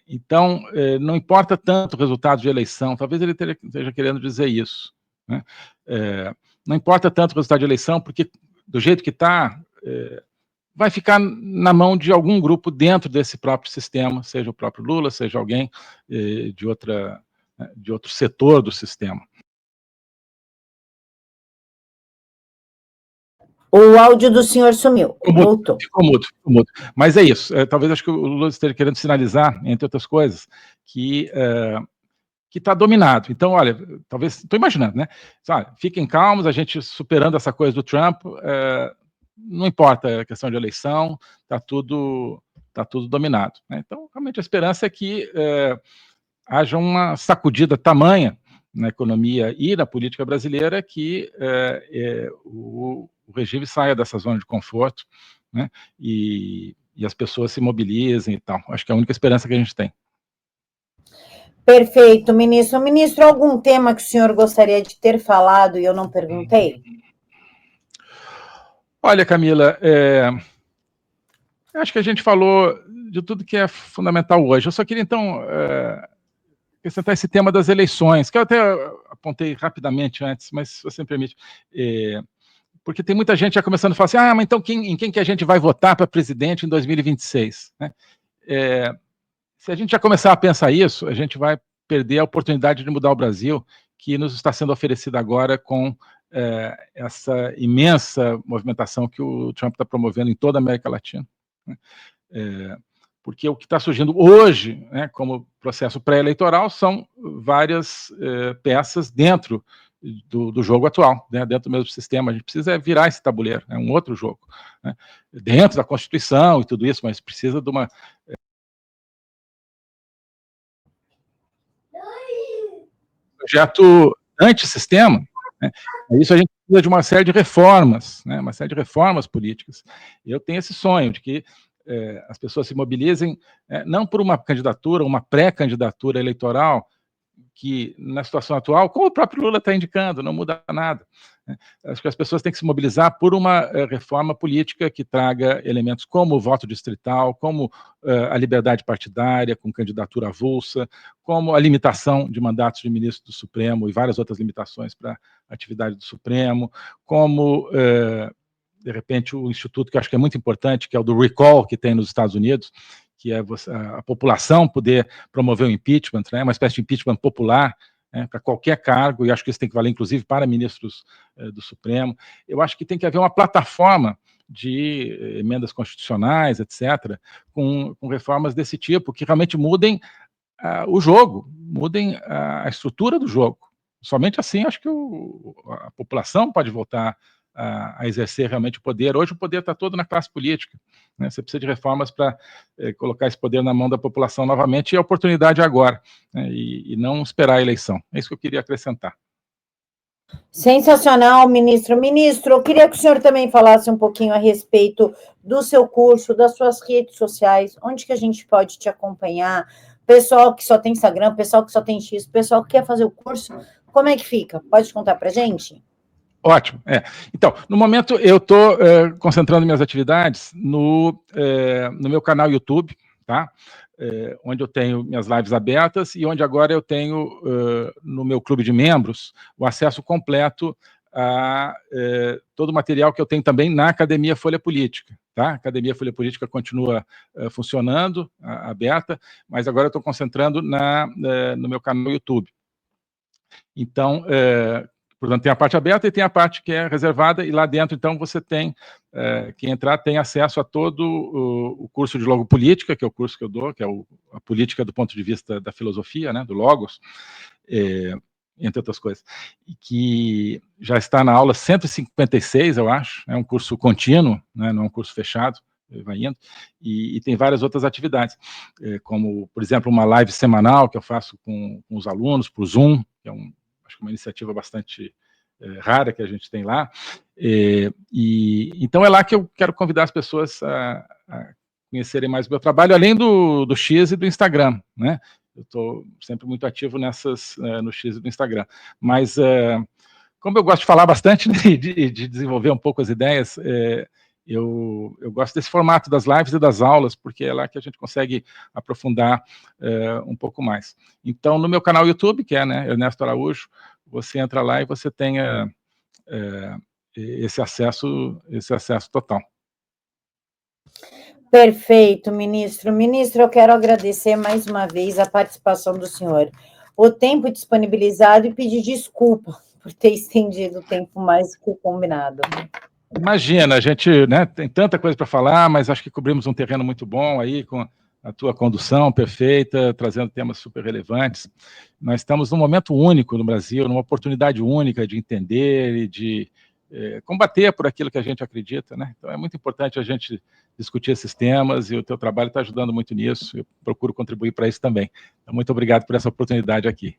Então, não importa tanto o resultado de eleição, talvez ele esteja querendo dizer isso, né? Não importa tanto o resultado de eleição, porque do jeito que está, vai ficar na mão de algum grupo dentro desse próprio sistema, seja o próprio Lula, seja alguém de outro setor do sistema. O áudio do senhor sumiu, voltou. Ficou mudo. Mas é isso. Talvez acho que o Lula esteja querendo sinalizar, entre outras coisas, que está dominado. Então, olha, talvez, estou imaginando, né? Olha, fiquem calmos, a gente superando essa coisa do Trump, não importa a questão de eleição, está tudo dominado, né? Então, realmente, a esperança é que haja uma sacudida tamanha na economia e na política brasileira que o regime saia dessa zona de conforto, né, e as pessoas se mobilizem e tal. Acho que é a única esperança que a gente tem. Perfeito, ministro. Ministro, algum tema que o senhor gostaria de ter falado e eu não perguntei? Olha, Camila, acho que a gente falou de tudo que é fundamental hoje. Eu só queria, então, acrescentar esse tema das eleições, que eu até apontei rapidamente antes, mas se você me permite, porque tem muita gente já começando a falar assim, mas então em quem que a gente vai votar para presidente em 2026? Né? Se a gente já começar a pensar isso, a gente vai perder a oportunidade de mudar o Brasil, que nos está sendo oferecida agora com essa imensa movimentação que o Trump está promovendo em toda a América Latina. Né? Porque o que está surgindo hoje, né, como processo pré-eleitoral, são várias peças dentro do jogo atual, né, dentro do mesmo sistema. A gente precisa virar esse tabuleiro, é um outro jogo, né, dentro da Constituição e tudo isso, mas precisa de uma projeto antissistema, né? Isso a gente precisa de uma série de reformas, né, uma série de reformas políticas. Eu tenho esse sonho de que as pessoas se mobilizem, não por uma candidatura, uma pré-candidatura eleitoral, que na situação atual, como o próprio Lula está indicando, não muda nada. Acho que as pessoas têm que se mobilizar por uma reforma política que traga elementos como o voto distrital, como a liberdade partidária, com candidatura avulsa, como a limitação de mandatos de ministro do Supremo e várias outras limitações para a atividade do Supremo, como de repente, o instituto que eu acho que é muito importante, que é o do recall que tem nos Estados Unidos, que é a população poder promover o impeachment, né, uma espécie de impeachment popular, né, para qualquer cargo, e acho que isso tem que valer, inclusive, para ministros do Supremo. Eu acho que tem que haver uma plataforma de emendas constitucionais, etc., com reformas desse tipo, que realmente mudem o jogo, mudem a estrutura do jogo. Somente assim, acho que a população pode voltar a exercer realmente o poder. Hoje o poder está todo na classe política, né? Você precisa de reformas para colocar esse poder na mão da população novamente, e a oportunidade é agora, né? E não esperar a eleição. É isso que eu queria acrescentar. Sensacional, ministro. Ministro, eu queria que o senhor também falasse um pouquinho a respeito do seu curso, das suas redes sociais, onde que a gente pode te acompanhar, pessoal que só tem Instagram, pessoal que só tem X, pessoal que quer fazer o curso, como é que fica? Pode contar para a gente? Ótimo. Então, no momento, eu estou concentrando minhas atividades no meu canal YouTube, tá? Onde eu tenho minhas lives abertas e onde agora eu tenho, no meu clube de membros, o acesso completo a todo o material que eu tenho também na Academia Folha Política. Tá? A Academia Folha Política continua funcionando, aberta, mas agora eu estou concentrando no meu canal YouTube. Então, Portanto, tem a parte aberta e tem a parte que é reservada, e lá dentro, então, você tem, quem entrar tem acesso a todo o curso de logopolítica, que é o curso que eu dou, que é a política do ponto de vista da filosofia, né, do Logos, entre outras coisas, e que já está na aula 156, eu acho, é um curso contínuo, né, não é um curso fechado, vai indo, e tem várias outras atividades, como, por exemplo, uma live semanal que eu faço com os alunos, por Zoom, que é acho que uma iniciativa bastante rara que a gente tem lá, então é lá que eu quero convidar as pessoas a conhecerem mais o meu trabalho, além do X e do Instagram, né? Eu estou sempre muito ativo no X e do Instagram, mas como eu gosto de falar bastante, né, de desenvolver um pouco as ideias, eu gosto desse formato das lives e das aulas, porque é lá que a gente consegue aprofundar um pouco mais. Então, no meu canal YouTube, que é, né, Ernesto Araújo, você entra lá e você tem esse acesso total. Perfeito, ministro. Ministro, eu quero agradecer mais uma vez a participação do senhor, o tempo disponibilizado e pedir desculpa por ter estendido o tempo mais do que o combinado. Imagina, a gente, né, tem tanta coisa para falar, mas acho que cobrimos um terreno muito bom aí, com a tua condução perfeita, trazendo temas super relevantes. Nós estamos num momento único no Brasil, numa oportunidade única de entender e de combater por aquilo que a gente acredita, né? Então é muito importante a gente discutir esses temas, e o teu trabalho está ajudando muito nisso, eu procuro contribuir para isso também. Então, muito obrigado por essa oportunidade aqui.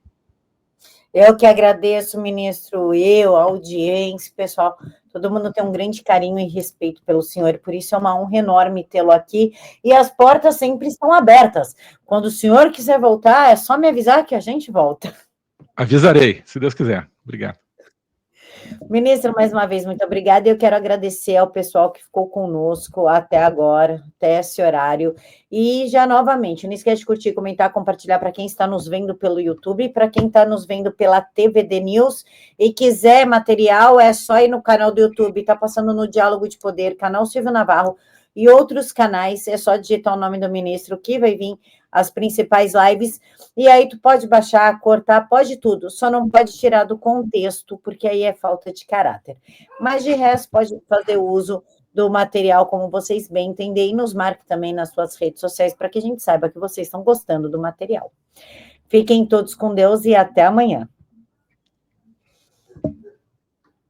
Eu que agradeço, ministro, a audiência, pessoal, todo mundo tem um grande carinho e respeito pelo senhor, por isso é uma honra enorme tê-lo aqui, e as portas sempre estão abertas. Quando o senhor quiser voltar, é só me avisar que a gente volta. Avisarei, se Deus quiser. Obrigado. Ministro, mais uma vez, muito obrigada. Eu quero agradecer ao pessoal que ficou conosco até agora, até esse horário. E já novamente, não esquece de curtir, comentar, compartilhar para quem está nos vendo pelo YouTube e para quem está nos vendo pela TVD News. E quiser material, é só ir no canal do YouTube, está passando no Diálogo de Poder, canal Silvio Navarro e outros canais. É só digitar o nome do ministro que vai vir as principais lives, e aí tu pode baixar, cortar, pode tudo, só não pode tirar do contexto, porque aí é falta de caráter. Mas de resto, pode fazer uso do material como vocês bem entendem, e nos marque também nas suas redes sociais, para que a gente saiba que vocês estão gostando do material. Fiquem todos com Deus e até amanhã.